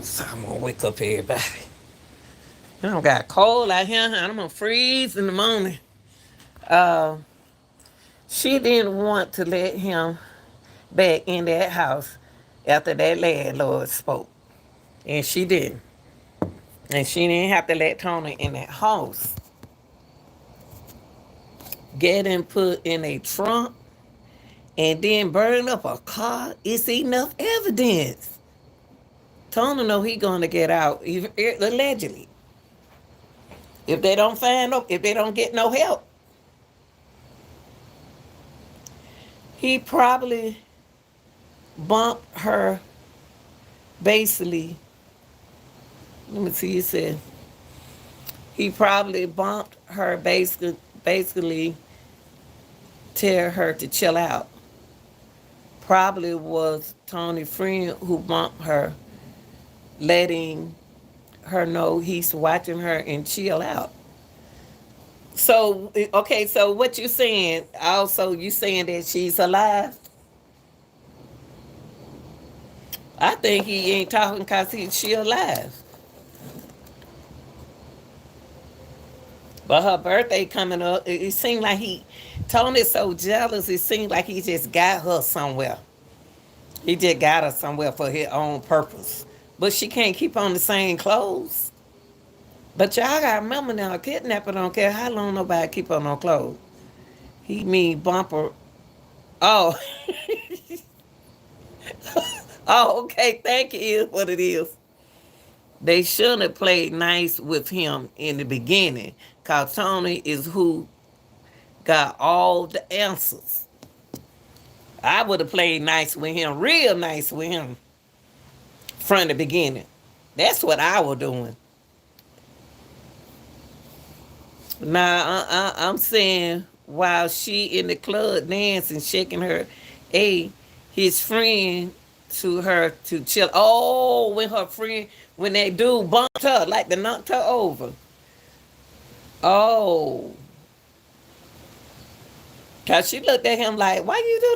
S1: So I'm gonna wake up everybody. I don't got cold out here. I'm gonna freeze in the morning. Uh, she didn't want to let him back in that house after that landlord spoke. And she didn't. And she didn't have to let Tony in that house. Get him put in a trunk and then burn up a car. It's enough evidence. Tony know he gonna get out, allegedly. If they don't find no, if they don't get no help, he probably bumped her. Basically, let me see. You said he probably bumped her. Basically, tell her to chill out. Probably was Tony's friend who bumped her, letting her know he's watching her and chill out. So okay, so what you saying? Also, you saying that she's alive? I think he ain't talking because she alive. But her birthday coming up, it seemed like Tony's so jealous. It seemed like he just got her somewhere. He just got her somewhere for his own purpose. But she can't keep on the same clothes. But y'all gotta remember now, a kidnapper don't care how long nobody keep on no clothes. He mean bumper. Oh, oh, okay. Thank you. Is what it is. They shouldn't have played nice with him in the beginning, cause Tony is who got all the answers. I would have played nice with him, real nice with him, from the beginning. That's what I was doing. Now I'm saying while she in the club dancing, shaking her, his friend to her to chill. Oh, when her friend, when that dude bumped her, like they knocked her over. Oh, cause she looked at him like, why you do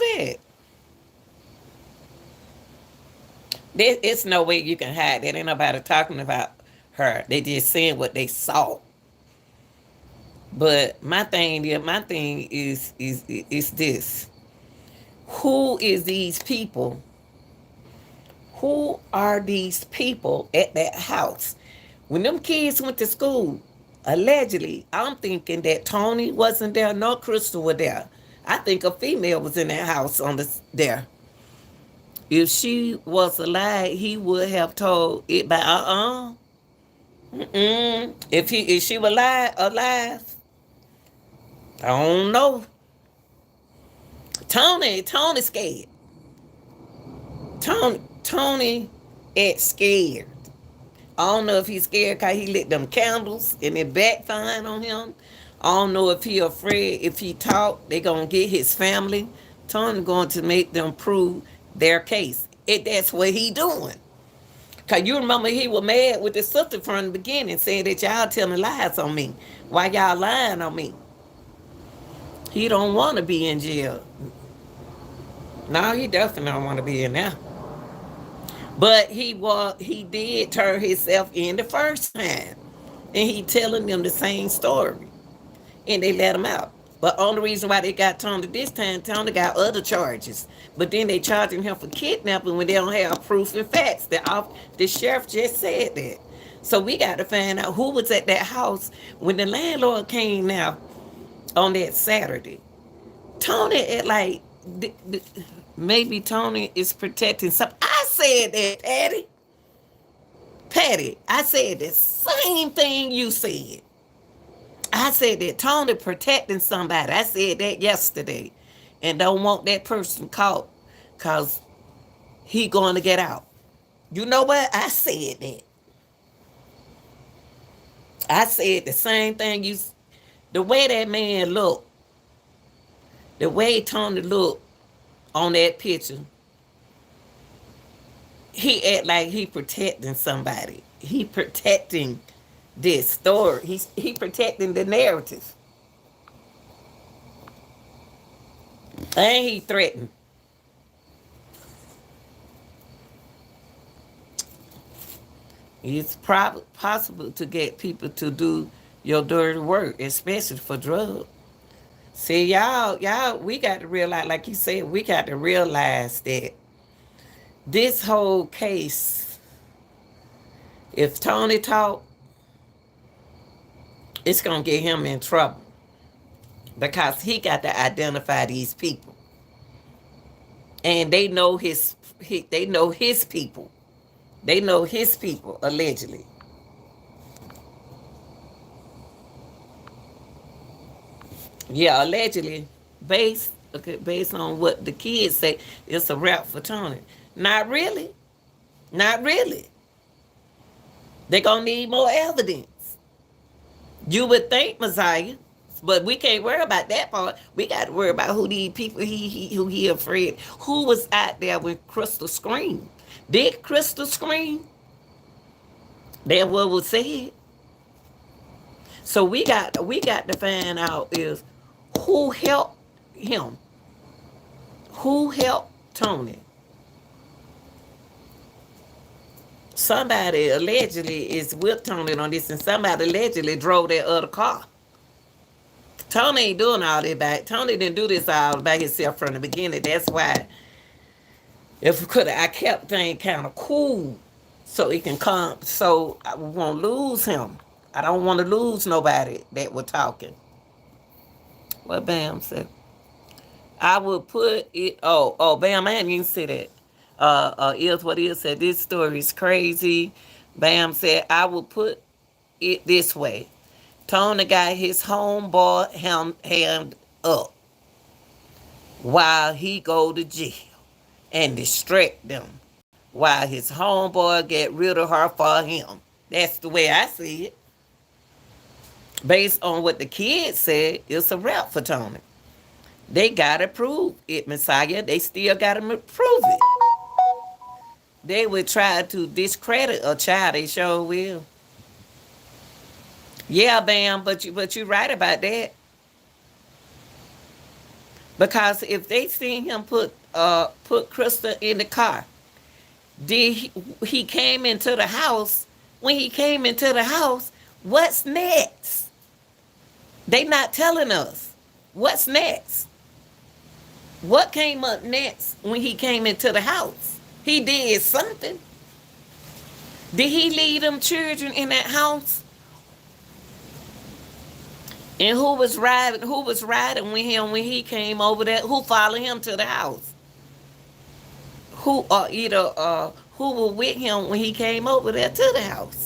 S1: that? It's no way you can hide that. Ain't nobody talking about her. They just saying what they saw. But my thing is this: who is these people? Who are these people at that house? When them kids went to school, allegedly, I'm thinking that Tony wasn't there, nor Krystal was there. I think a female was in that house on there. If she was alive, he would have told it by If she was alive, I don't know. Tony scared. Tony is scared. I don't know if he's scared because he lit them candles and it backfired on him. I don't know if he afraid if he talk, they gonna get his family. Tony going to make them prove their case. That's what he doing. Cause you remember he was mad with his sister from the beginning, saying that y'all telling lies on me. Why y'all lying on me? He don't want to be in jail. No, he definitely don't want to be in there. But he did turn himself in the first time. And he telling them the same story. And they let him out. But only reason why they got Tony this time, Tony got other charges. But then they charging him for kidnapping when they don't have proof and facts. The sheriff just said that. So we got to find out who was at that house when the landlord came now on that Saturday. Tony, maybe Tony is protecting something. I said that, Patty. Patty, I said the same thing you said. I said that Tony protecting somebody. I said that yesterday. And don't want that person caught because he going to get out. You know what? I said that. I said the same thing the way that man looked, the way Tony looked on that picture, he act like he protecting somebody. He protecting this story. He protecting the narrative. And he threatened. It's possible to get people to do your dirty work, especially for drugs. See, y'all, we got to realize, like you said, we got to realize that this whole case, if Tony talk, it's gonna get him in trouble because he got to identify these people, and they know they know his people. They know his people allegedly. Yeah, allegedly, based on what the kids say, it's a rap for Tony. Not really. Not really. They're gonna need more evidence. You would think, Messiah, but we can't worry about that part. We got to worry about who these people who he afraid. Who was out there when Krystal screamed? Did Krystal scream? That what was said. So we got to find out is who helped him, who helped Tony. Somebody allegedly is with Tony on this, and somebody allegedly drove that other car. Tony ain't doing all that back. Tony didn't do this all by himself from the beginning. That's why, if we could, I kept things kind of cool so he can come. So I won't lose him. I don't want to lose nobody that we're talking. What Bam said? I would put it. Oh, Bam! I hadn't even said that. Is what is said. This story is crazy. Bam said I would put it this way. Tony got his homeboy hand up while he go to jail and distract them while his homeboy get rid of her for him. That's the way I see it. Based on what the kids said, it's a wrap for Tony. They gotta prove it, Messiah. They still gotta prove it. They would try to discredit a child. They sure will. Yeah, Bam, but you right about that. Because if they seen him put Krystal in the car, did he came into the house? When he came into the house, what's next? They not telling us. What's next? What came up next when he came into the house? He did something. Did he leave them children in that house? And who was riding? Who was riding with him when he came over there? Who followed him to the house? Who were with him when he came over there to the house?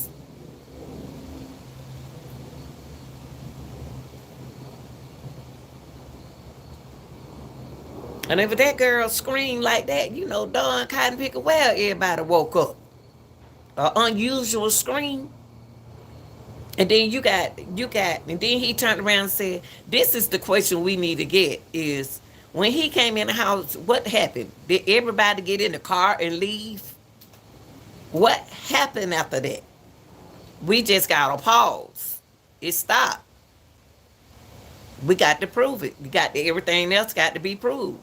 S1: And if that girl screamed like that, Don Cotton Picker, well, everybody woke up. An unusual scream. And then and then he turned around and said, this is the question we need to get is, when he came in the house, what happened? Did everybody get in the car and leave? What happened after that? We just got a pause. It stopped. We got to prove it. Everything else got to be proved.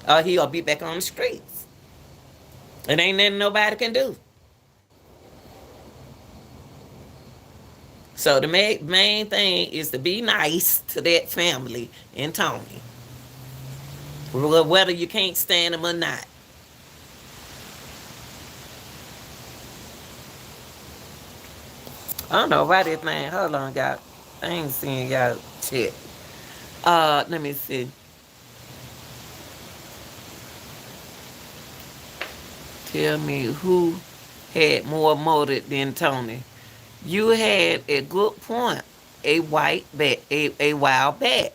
S1: Or he'll be back on the streets. It ain't nothing nobody can do. So the main thing is to be nice to that family and Tony, whether you can't stand them or not. I don't know why this man. Hold on, y'all. I ain't seeing y'all shit. Let me see. Tell me who had more motive than Tony. You had a good point a while back.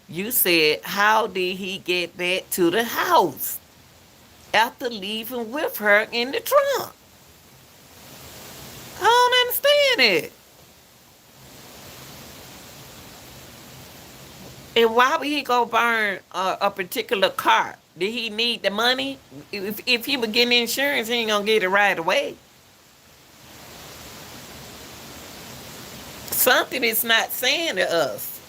S1: You said, how did he get back to the house after leaving with her in the trunk? I don't understand it. And why would he go burn a particular car? Did he need the money? If he was getting insurance, he ain't gonna get it right away. Something is not saying to us.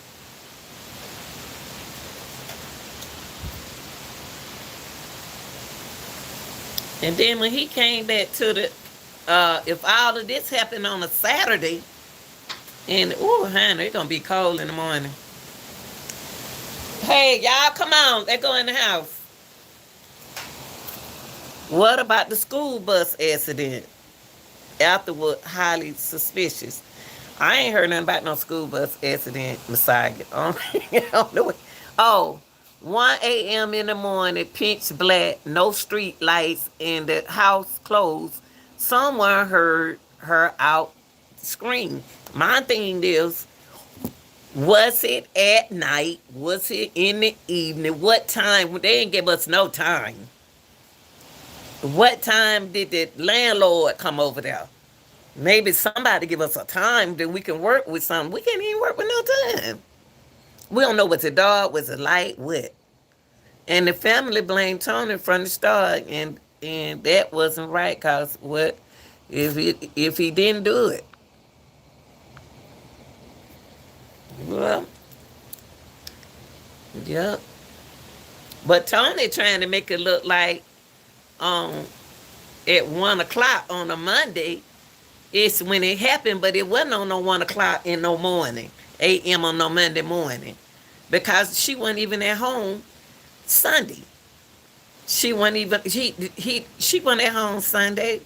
S1: And then when he came back to the If all of this happened on a Saturday, and ooh, honey, it's gonna be cold in the morning. Hey, y'all, come on, let's go in the house. What about the school bus accident? Afterward, highly suspicious. I ain't heard nothing about no school bus accident, Messiah. On the way. Oh, 1 a.m. in the morning, pitch black, no street lights, and the house closed. Someone heard her out scream. My thing is, was it at night? Was it in the evening? What time? They didn't give us no time. What time did the landlord come over there? Maybe somebody give us a time that we can work with something. We can't even work with no time. We don't know what's the dog, what's the light, what. And the family blamed Tony from the start, and that wasn't right. Cause what if he didn't do it? Well, yeah. But Tony trying to make it look like um at 1 o'clock on a Monday, it's when it happened, but it wasn't on no 1 o'clock in no morning, a.m. on no Monday morning, because she wasn't even at home Sunday. She wasn't even she wasn't at home Sunday.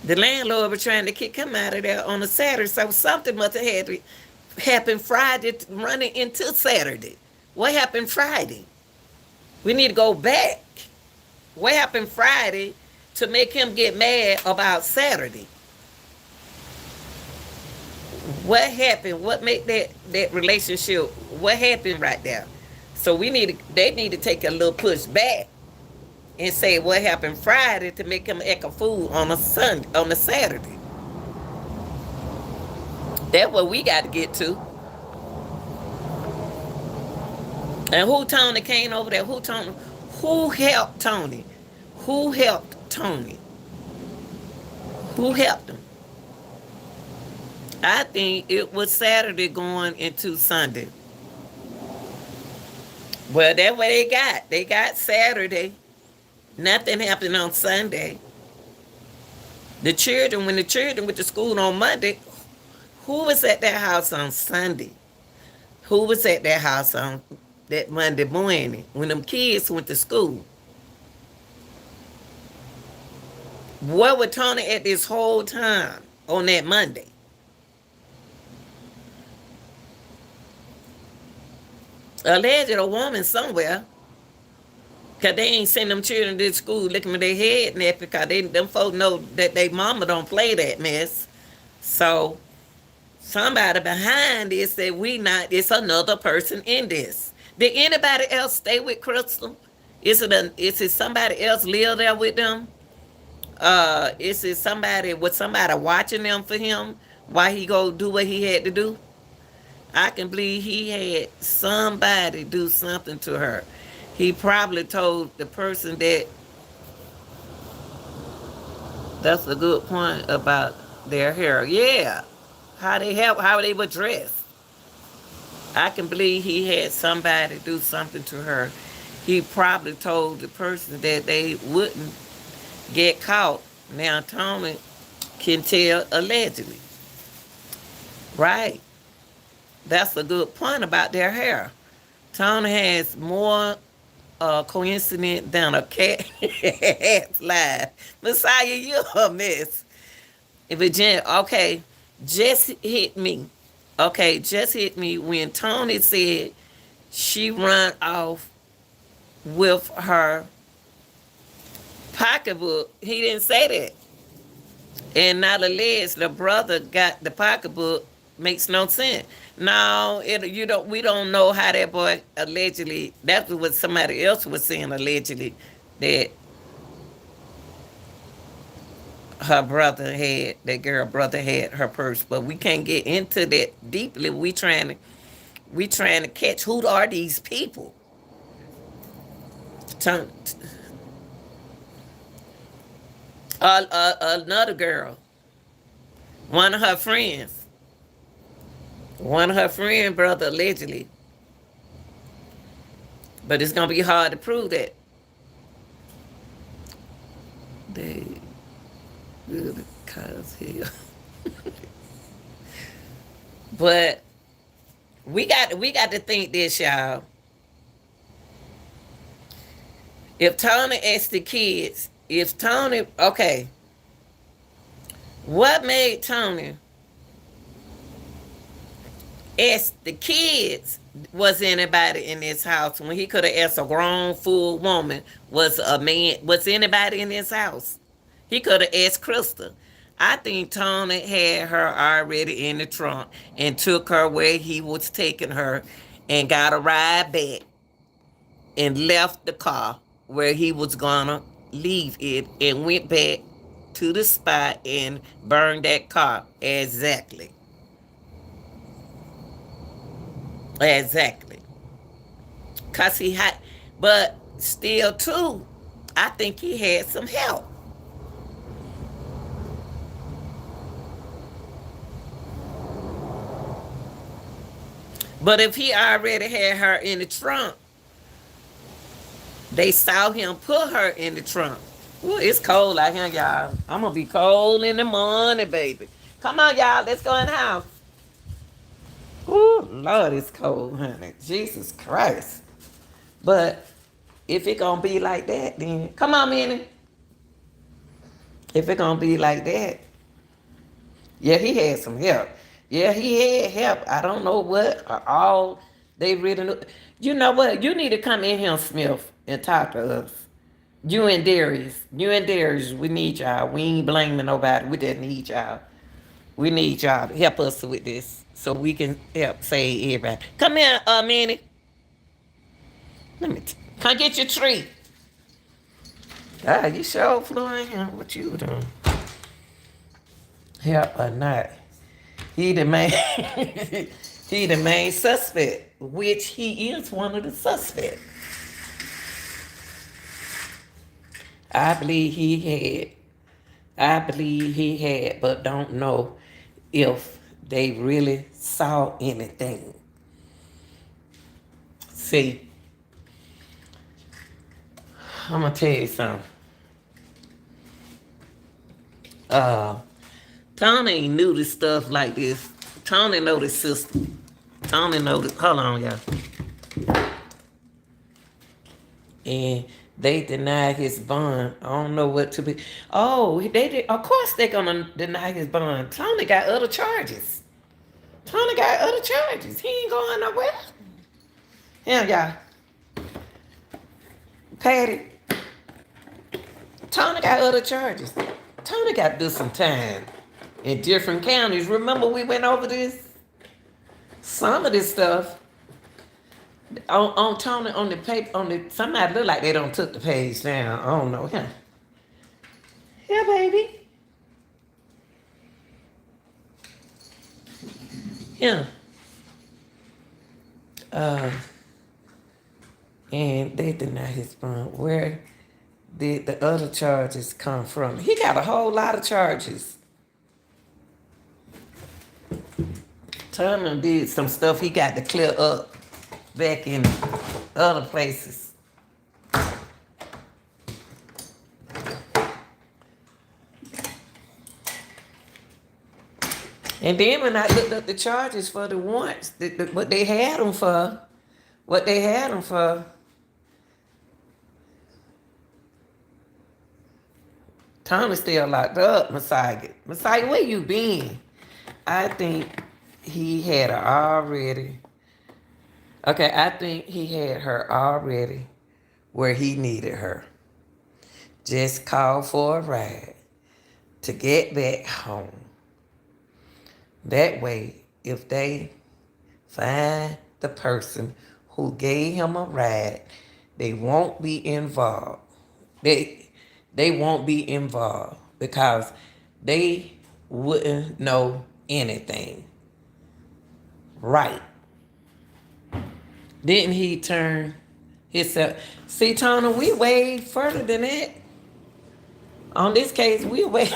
S1: The landlord was trying to kick him out of there on a Saturday, so something must have had to happen Friday running into Saturday. What happened Friday? We need to go back. What happened Friday to make him get mad about Saturday? What happened? What made that relationship? What happened right there? So they need to take a little push back and say what happened Friday to make him act a fool on a Sunday, on a Saturday. That's what we got to get to. And who Tony came over there? Who Tony? Who helped Tony? Who helped Tony? Who helped him? I think it was Saturday going into Sunday. Well, that's what they got. They got Saturday. Nothing happened on Sunday. When the children went to school on Monday, who was at their house on Sunday? Who was at their house on that Monday morning when them kids went to school? Where was Tony at this whole time on that Monday? Alleged a woman somewhere. Cause they ain't send them children to school looking at their head and that because them folks know that they mama don't play that mess. So somebody behind this that we not, it's another person in this. Did anybody else stay with Krystal? Is it somebody else live there with them? Is it somebody watching them for him while he go do what he had to do? I can believe he had somebody do something to her. He probably told the person that. That's a good point about their hair. Yeah, how they were dressed. I can believe he had somebody do something to her. He probably told the person that they wouldn't get caught. Now Tommy can tell allegedly, right? That's a good point about their hair. Tony has more coincidence than a cat slide. Messiah, you're a mess. Virginia, okay, just hit me. Okay, just hit me when Tony said she run off with her pocketbook. He didn't say that. And not alleged the brother got the pocketbook makes no sense. No, we don't know how that boy allegedly. That's what somebody else was saying allegedly that that girl brother had her purse. But we can't get into that deeply. We trying to catch who are these people. Turn, another girl, one of her friends. One of her friend brother allegedly. But it's gonna be hard to prove that. They But we got to think this, y'all. If Tony asked the kids, if Tony, okay, what made Tony ask the kids, was anybody in this house, when he could have asked a grown full woman, was a man, was anybody in this house? He could have asked Krystal. I think Tony had her already in the trunk and took her where he was taking her and got a ride back and left the car where he was gonna leave it and went back to the spot and burned that car. Exactly. Exactly. Cause he had, but still too, I think he had some help. But if he already had her in the trunk, they saw him put her in the trunk. Ooh, it's cold out here, y'all. I'm gonna be cold in the morning, baby. Come on, y'all. Let's go in the house. Ooh, Lord, it's cold, honey. Jesus Christ. But if it gonna be like that, then come on, Minnie. If it gonna be like that, yeah, he had some help. Yeah, he had help. I don't know what all they really know. You know what? You need to come in here, Smith, and talk to us. You and Darius, we need y'all. We ain't blaming nobody. We just need y'all. We need y'all to help us with this so we can help save everybody. Come here, Minnie. Come get your tree. Ah, you sure flew in here. What you doing? Help or not? He the main. He the main suspect, which he is one of the suspects. I believe he had. I believe he had, but don't know if they really saw anything. See, I'm gonna tell you something. Uh, Tony ain't new to stuff like this. Tony know the system. Tony know the. Hold on, y'all. And they denied his bond. I don't know what to be. Oh, they did. Of course, they're gonna deny his bond. Tony got other charges. Tony got other charges. He ain't going nowhere. Yeah, y'all. Patty. Tony got other charges. Tony got to do some time in different counties. Remember we went over this? Some of this stuff on Tony on the paper on the somebody look like they don't took the page down. I don't know. Yeah. Yeah, baby. Yeah. Uh and they deny his bond. Where did the other charges come from? He got a whole lot of charges. Turner did some stuff he got to clear up back in other places. And then when I looked up the charges for the warrants, what they had them for, what they had them for, Tom is still locked up, Messiah. Messiah, where you been? I think he had her already. Okay, I think he had her already where he needed her. Just called for a ride to get back home. That way, if they find the person who gave him a ride, they won't be involved. They they won't be involved because they wouldn't know anything. Right. Didn't he turn himself? See, Tony, we way further than that. On this case, we way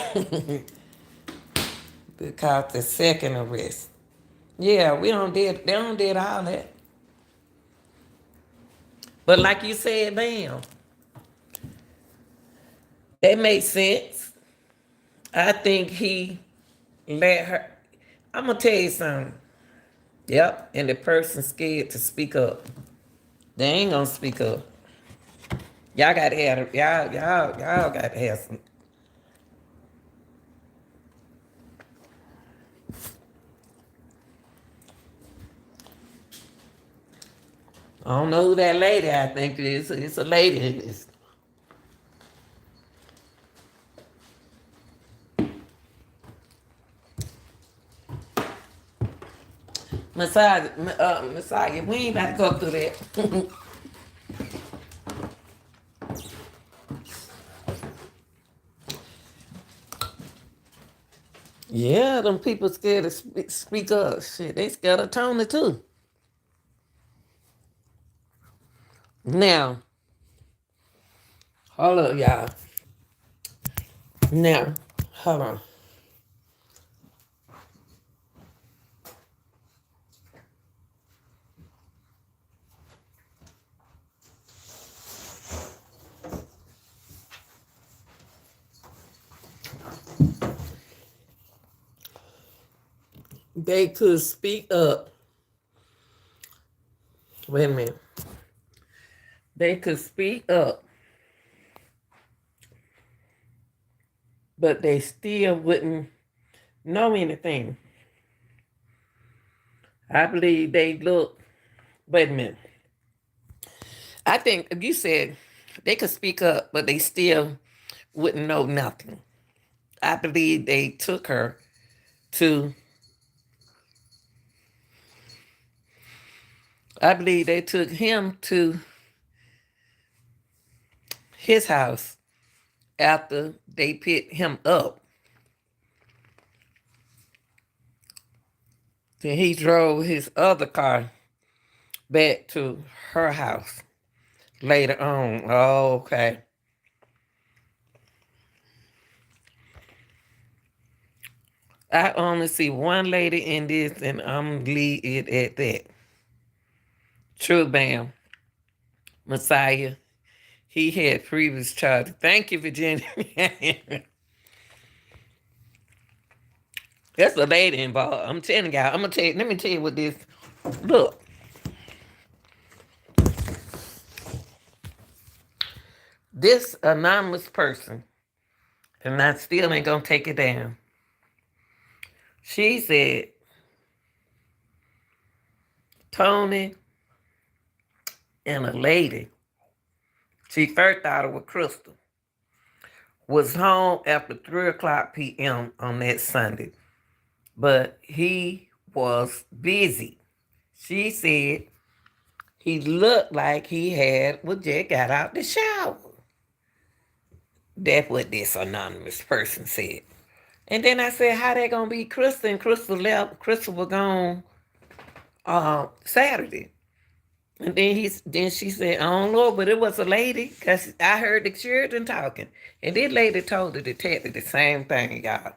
S1: because the second arrest. Yeah, we don't did they don't did all that. But like you said, bam, that makes sense. I think he let her. I'm gonna tell you something. Yep, and the person scared to speak up. They ain't gonna speak up. Y'all gotta have y'all gotta have some. I don't know who that lady I think it is. It's a lady in this. Messiah, we ain't about to go through that. Yeah, them people scared to speak up. Shit, they scared of Tony too. Now, hold up, y'all. Now, hold on. They could speak up. Wait a minute. They could speak up, but they still wouldn't know anything. I believe they look. Wait a minute. I think you said they could speak up, but they still wouldn't know nothing. I believe they took her to. I believe they took him to his house after they picked him up. Then he drove his other car back to her house later on. Oh, okay. I only see one lady in this, and I'm leave it at that. True, Bam. Messiah. He had previous charges. Thank you, Virginia. That's a lady involved. I'm telling y'all. I'm gonna tell you. Let me tell you what this. Look, this anonymous person, and I still ain't gonna take it down. She said Tony and a lady. She first thought it was Krystal. Was home after 3 o'clock p.m. on that Sunday, but he was busy. She said he looked like he just got out the shower. That's what this anonymous person said. And then I said, how they gonna be Krystal? And Krystal left. Krystal was gone Saturday. And then she said, I don't know, but it was a lady, because I heard the children talking. And this lady told the detective the same thing, y'all.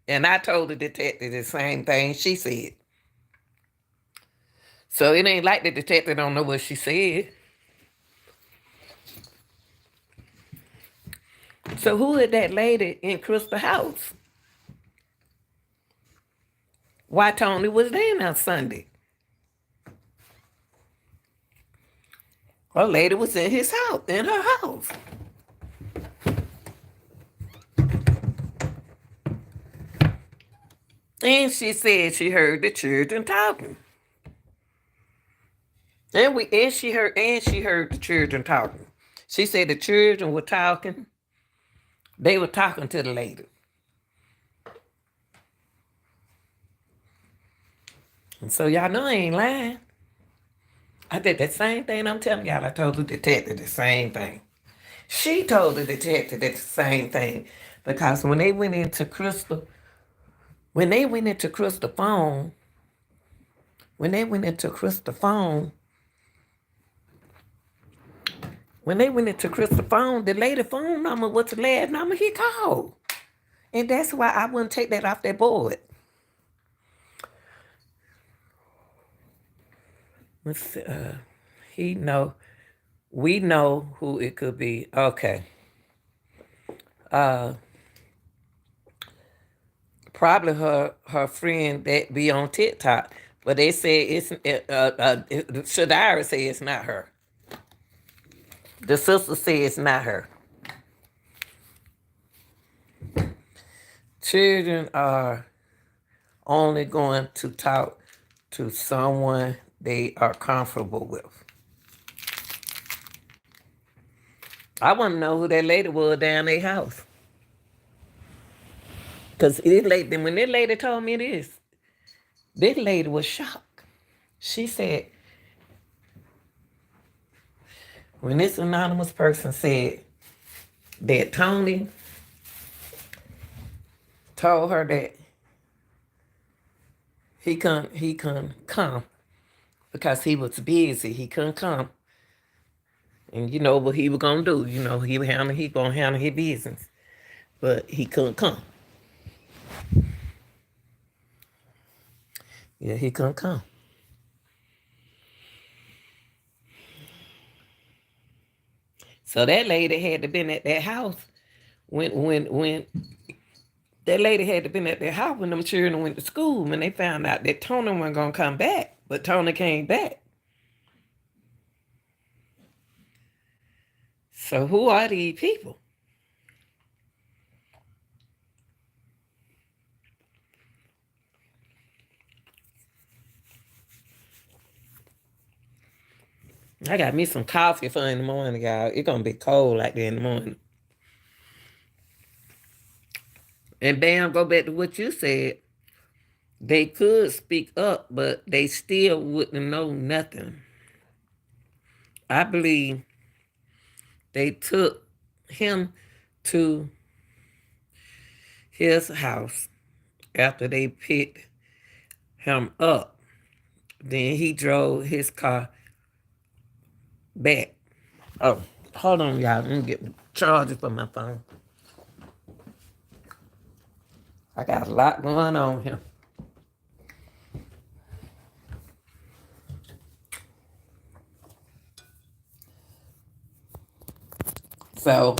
S1: And I told the detective the same thing she said. So it ain't like the detective don't know what she said. So who is that lady in Krystal's house? Why Tony was there on Sunday? A lady was in his house, in her house. And she said she heard the children talking. And she heard the children talking. She said the children were talking. They were talking to the lady. And so y'all know I ain't lying. I did the same thing I'm telling y'all. I told the detective the same thing. She told the detective the same thing. Because when they went into Krystal's phone, when they went into Krystal's phone, when they went into Krystal's phone, the lady phone number was the last number he called. And that's why I wouldn't take that off that board. Let's see, he know, we know who it could be. Okay. Probably her friend that be on TikTok. But they say Shadira say it's not her. The sister say it's not her. Children are only going to talk to someone they are comfortable with. I want to know who that lady was down their house. Because when this lady told me this lady was shocked. She said, when this anonymous person said that Tony told her that he couldn't come because he was busy. He couldn't come. And you know what he was gonna do. You know, he gonna handle his business. But he couldn't come. Yeah, he couldn't come. So that lady had to been at that house when that lady had to been at their house when them children went to school when they found out that Tony wasn't gonna come back, but Tony came back. So who are these people? I got me some coffee for in the morning, y'all. It's gonna be cold like that in the morning. And bam, go back to what you said. They could speak up, but they still wouldn't know nothing. I believe they took him to his house after they picked him up. Then he drove his car back. Oh, hold on, y'all. Let me get the charger for my phone. I got a lot going on here. So,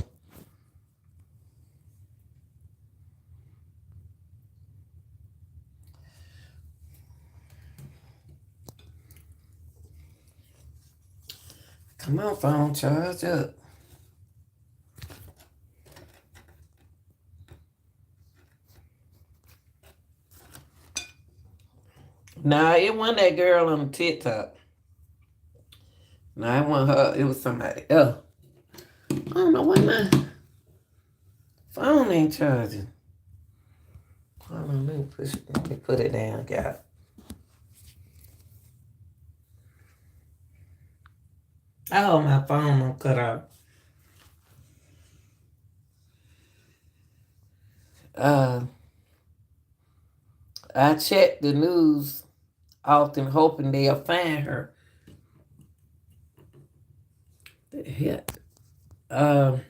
S1: come on, phone, charge up. Nah, it wasn't that girl on TikTok. Nah, it wasn't her. It was somebody else. I don't know why my phone ain't charging. Hold on, let me put it down, guys. Oh, my phone won't cut off. Uh, I check the news often, hoping they'll find her. The heck? Um,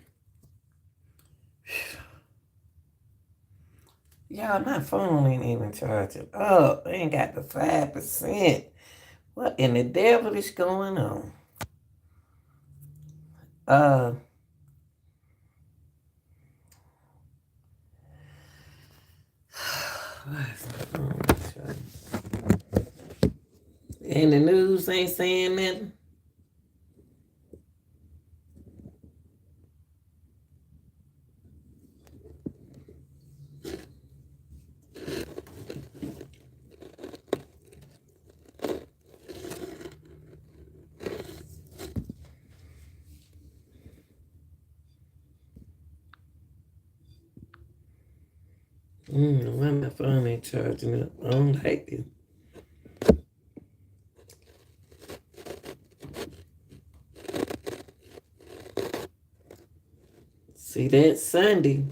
S1: Y'all, my phone ain't even charging. Oh, I ain't got the 5%. What in the devil is going on? Uh, and the news ain't saying nothing. Why my phone ain't charging up? I don't like this. See that Sunday.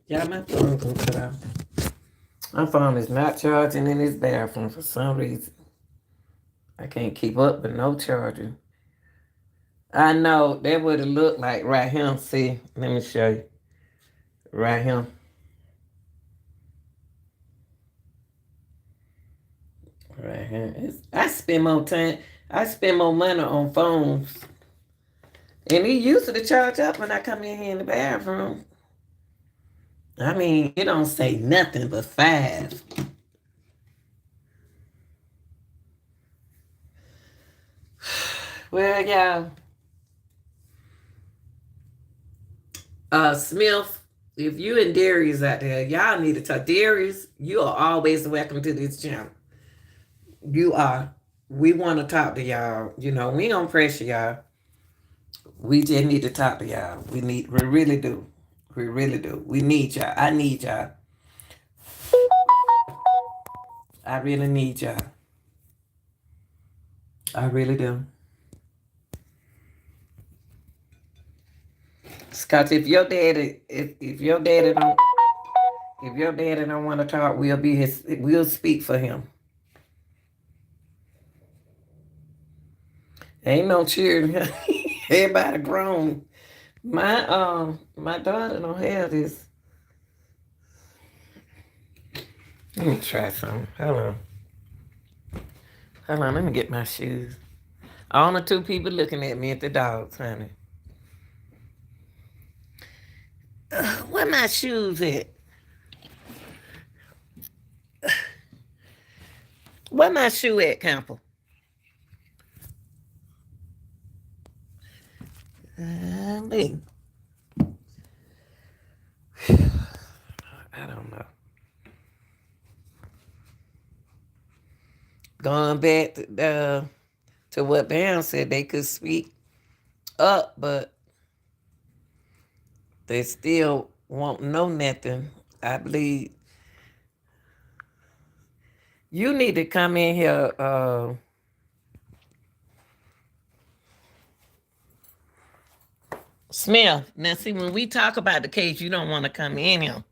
S1: Yeah, my phone gonna cut off. My phone is not charging in this bathroom for some reason. I can't keep up with no charger. I know that would have looked like right here. See, let me show you. Right here. Right here. I spend more time. I spend more money on phones. And it used to charge up when I come in here in the bathroom. I mean, it don't say nothing but 5. Well, y'all, Smith, if you and Darius out there, y'all need to talk. Darius, you are always welcome to this channel. You are. We want to talk to y'all. You know, we don't pressure y'all. We just need to talk to y'all. We really do. We really do. We need y'all. I need y'all. I really need y'all. I really do. Scott, if your daddy don't want to talk, we'll speak for him. Ain't no cheering. Everybody grown. My daughter don't have this. Let me try something. Hold on. Hold on, let me get my shoes. Only 2 people looking at me at the dogs, honey. Where my shoes at? Where my shoe at, Camper? Me. I don't know. Going back to what Bam said, they could speak up, but they still won't know nothing. I believe you need to come in here, Smith. Now, see, when we talk about the case, you don't want to come in here.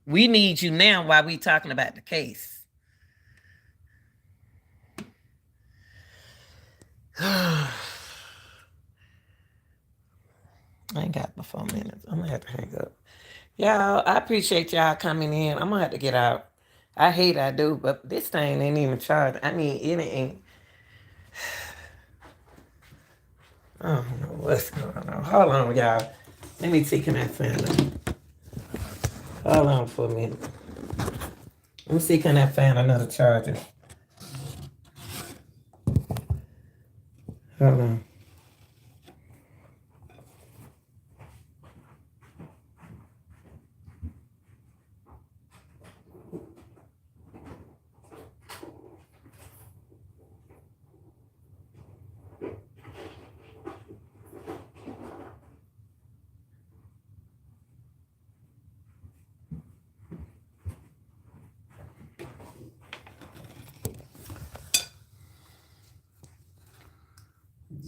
S1: We need you now while we talking about the case. I ain't got but 4 minutes. I'm gonna have to hang up. Y'all, I appreciate y'all coming in. I'm gonna have to get out. I hate I do, but this thing ain't even charged. I mean, it ain't. I don't know what's going on. Hold on, y'all. Let me see, can I find it? Hold on for a minute. Let me see, can I find another charger? Hold on.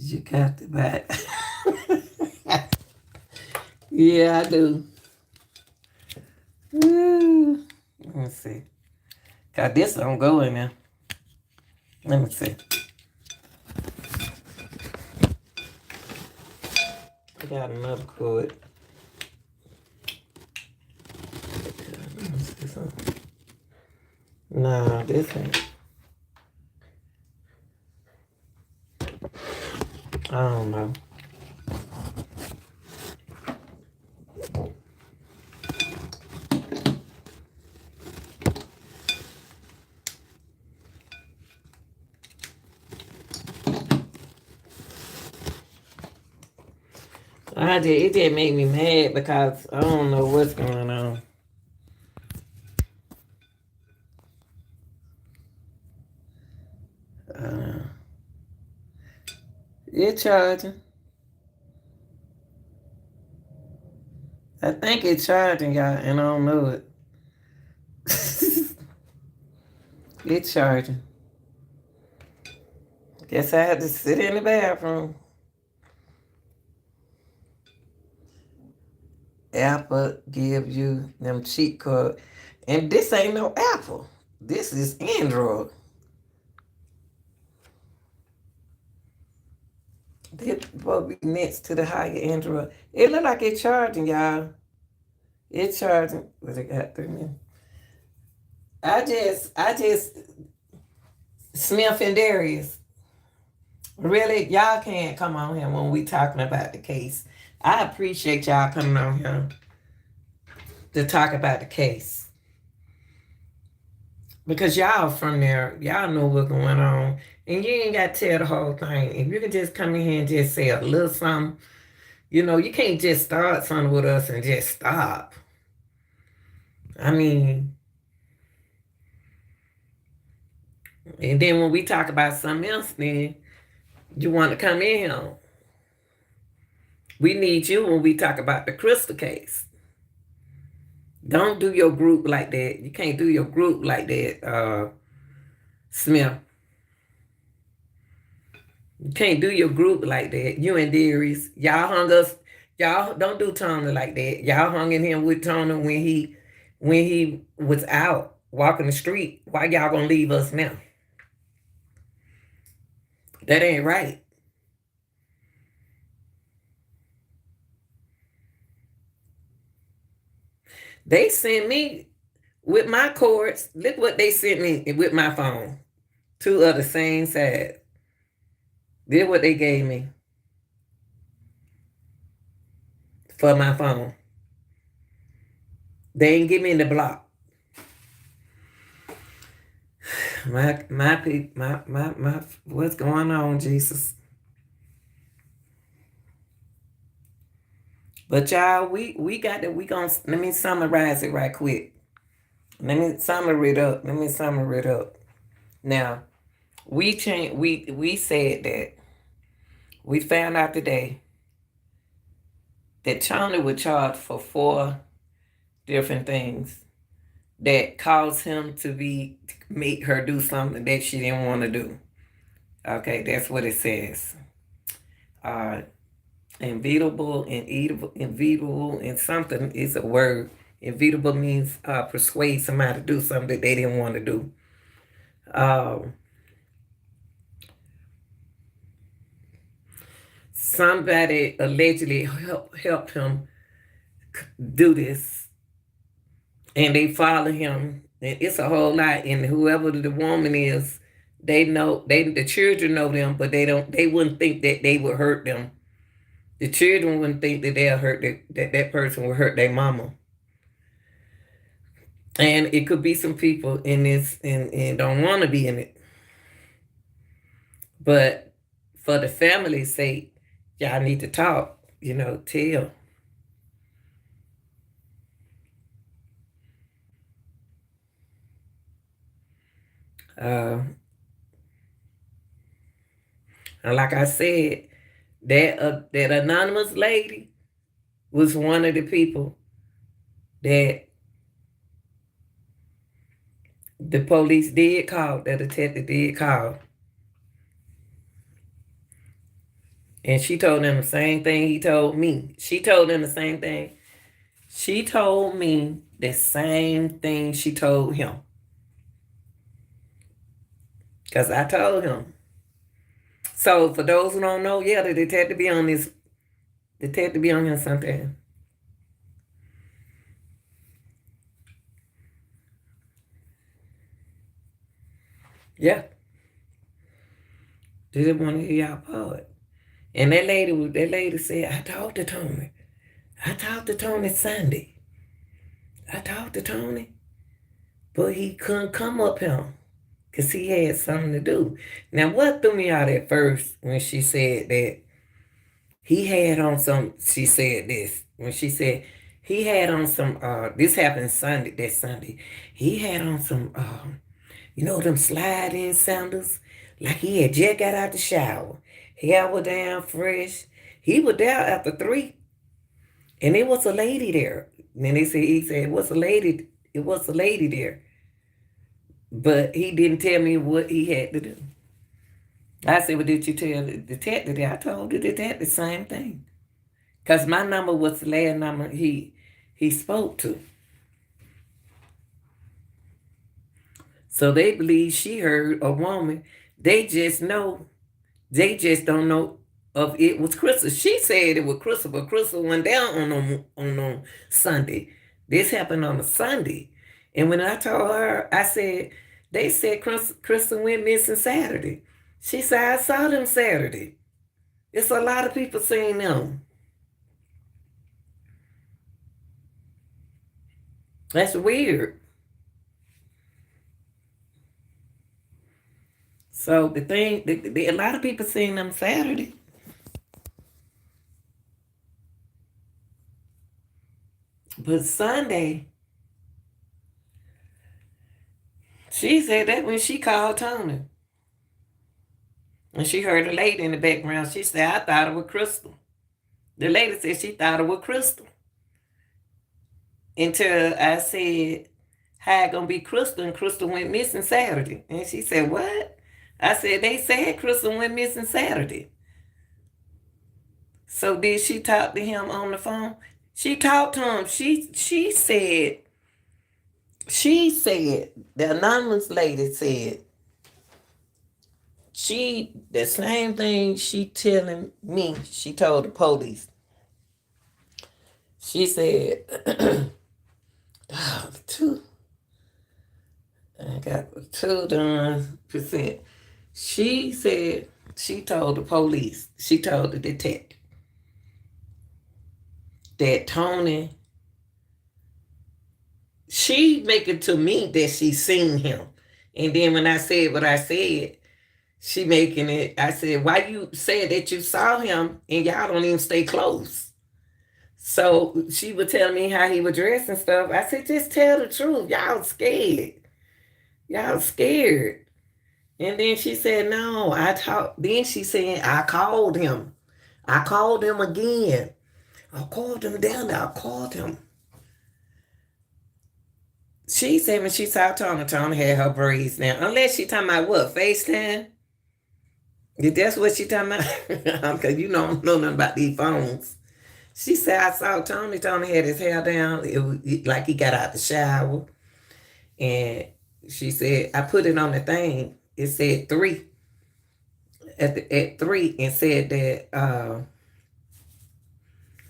S1: You got the back. Yeah, I do. Let me see. Got this don't go in there. Let me see. I got another cord. Let me see something. No, this ain't. I don't know. It did make me mad because I don't know what's going on. It's charging. I think it's charging, y'all, and I don't know it. It's charging. Guess I had to sit in the bathroom. Apple give you them cheat code. And this ain't no Apple. This is Android. This will be next to the higher Android. It look like it's charging, y'all. It's charging. What it got 3 minutes? I just Smith and Darius. Really, y'all can't come on here when we talking about the case. I appreciate y'all coming on here. to talk about the case. Because y'all from there, y'all know what's going on. And you ain't got to tell the whole thing. If you can just come in here and just say a little something, you can't just start something with us and just stop. I mean, and then when we talk about something else, then you want to come in here. We need you when we talk about the Krystal case. Don't do your group like that. You can't do your group like that, Smith. You can't do your group like that. You and Darius, y'all hung us. Y'all don't do Tony like that. Y'all hung in him with Tony when he was out walking the street. Why y'all gonna leave us now? That ain't right. They sent me with my cords. Look what they sent me with my phone. Two of the same side. Did what they gave me for my phone. They ain't give me the block. My what's going on, Jesus? But y'all, we got that. We gonna let me summarize it right quick. Let me summarize it up. Now, we said that we found out today that Tony was charged for 4 different things that caused him to make her do something that she didn't want to do. Okay, that's what it says. Uh, inevitable, and something is a word. Inevitable means persuade somebody to do something that they didn't want to do. Somebody allegedly helped him do this, and they follow him. And it's a whole lot. And whoever the woman is, they know the children know them, but they don't. They wouldn't think that they would hurt them. The children wouldn't think that they'll hurt that person will hurt their mama. And it could be some people in this and don't want to be in it. But for the family's sake, y'all need to talk, tell. And like I said, that anonymous lady was one of the people that the police did call, that the detective did call. And she told them the same thing he told me. She told them the same thing. She told me the same thing she told him. Because I told him. So for those who don't know, yeah, the detective be on this. Detective be on here sometime. Yeah. They didn't want to hear y'all part. And that lady said, I talked to Tony. I talked to Tony Sunday. I talked to Tony, but he couldn't come up here because he had something to do. Now, what threw me out at first when she said that he had on some, she said this, when she said he had on some, this happened Sunday, that Sunday, he had on some, them slide-in sandals, like he had just got out the shower. Hair was down fresh. He was there after 3. And there was a lady there. And then he said, it was a lady there. But he didn't tell me what he had to do. I said, well, did you tell the detective that? I told the detective the same thing. Because my number was the last number he spoke to. So they believe she heard a woman. They just don't know of it was Krystal. She said it was Krystal, but Krystal went down on Sunday. This happened on a Sunday. And when I told her, I said, they said Krystal went missing Saturday. She said, I saw them Saturday. It's a lot of people seeing them. That's weird. So the thing, a lot of people seen them Saturday, but Sunday, she said that when she called Tony, and she heard a lady in the background. She said, "I thought it was Krystal." The lady said she thought it was Krystal until I said, "How it gonna be Krystal?" And Krystal went missing Saturday, and she said, "What?" I said, "They said Krystal went missing Saturday." So did she talk to him on the phone? She talked to him. She said the anonymous lady said the same thing she telling me. She told the police. She said two. I got 2%. She said she told the police. She told the detective that Tony. She make it to me that she seen him, and then when I said what I said, she making it. I said, "Why you said that you saw him and y'all don't even stay close?" So she would tell me how he would dress and stuff. I said, "Just tell the truth. Y'all scared. Y'all scared." And then she said, "No, I talked." Then she said, "I called him. I called him again. I called him down there. I called him." She said when she saw Tony, Tony had her braids now. Unless she talking about what, FaceTime? If that's what she talking about, because you don't know nothing about these phones. She said, "I saw Tony. Tony had his hair down. It was like he got out the shower." And she said, "I put it on the thing. It said 3 at 3, and said that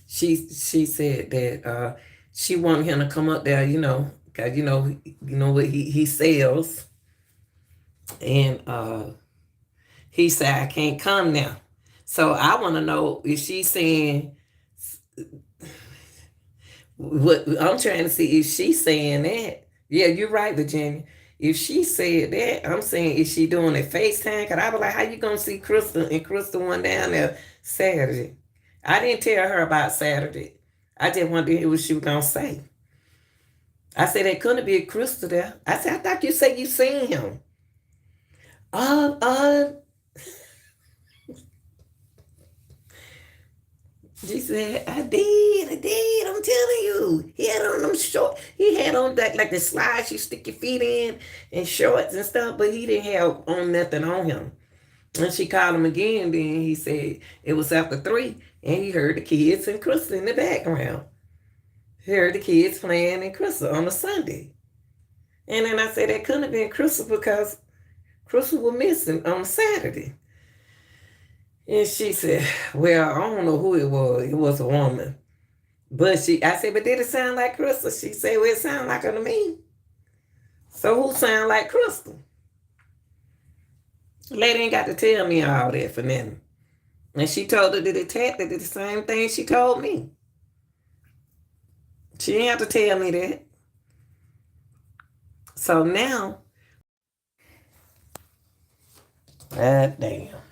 S1: she said that she wanted him to come up there, because what he sells, and he said I can't come now. So I want to know if she's saying what I'm trying to see, if she's saying that. Yeah, you're right, Virginia. If she said that, I'm saying, is she doing a FaceTime? Because I was like, how you going to see Krystal and Krystal went down there Saturday? I didn't tell her about Saturday. I just wanted to hear what she was going to say. I said, there couldn't be a Krystal there. I said, I thought you said you seen him. Uh, uh, She said, I did, I'm telling you. He had on them short, he had on that, like the slides you stick your feet in and shorts and stuff, but he didn't have on nothing on him. And she called him again, then he said it was after 3, and he heard the kids and Krystal in the background. He heard the kids playing and Krystal on a Sunday. And then I said that couldn't have been Krystal because Krystal was missing on Saturday. And she said, well, I don't know who it was. It was a woman. But I said, but did it sound like Krystal? She said, well, it sounded like her to me. So who sound like Krystal? The lady ain't got to tell me all that for nothing. And she told the detective the same thing she told me. She didn't have to tell me that. So now, God damn.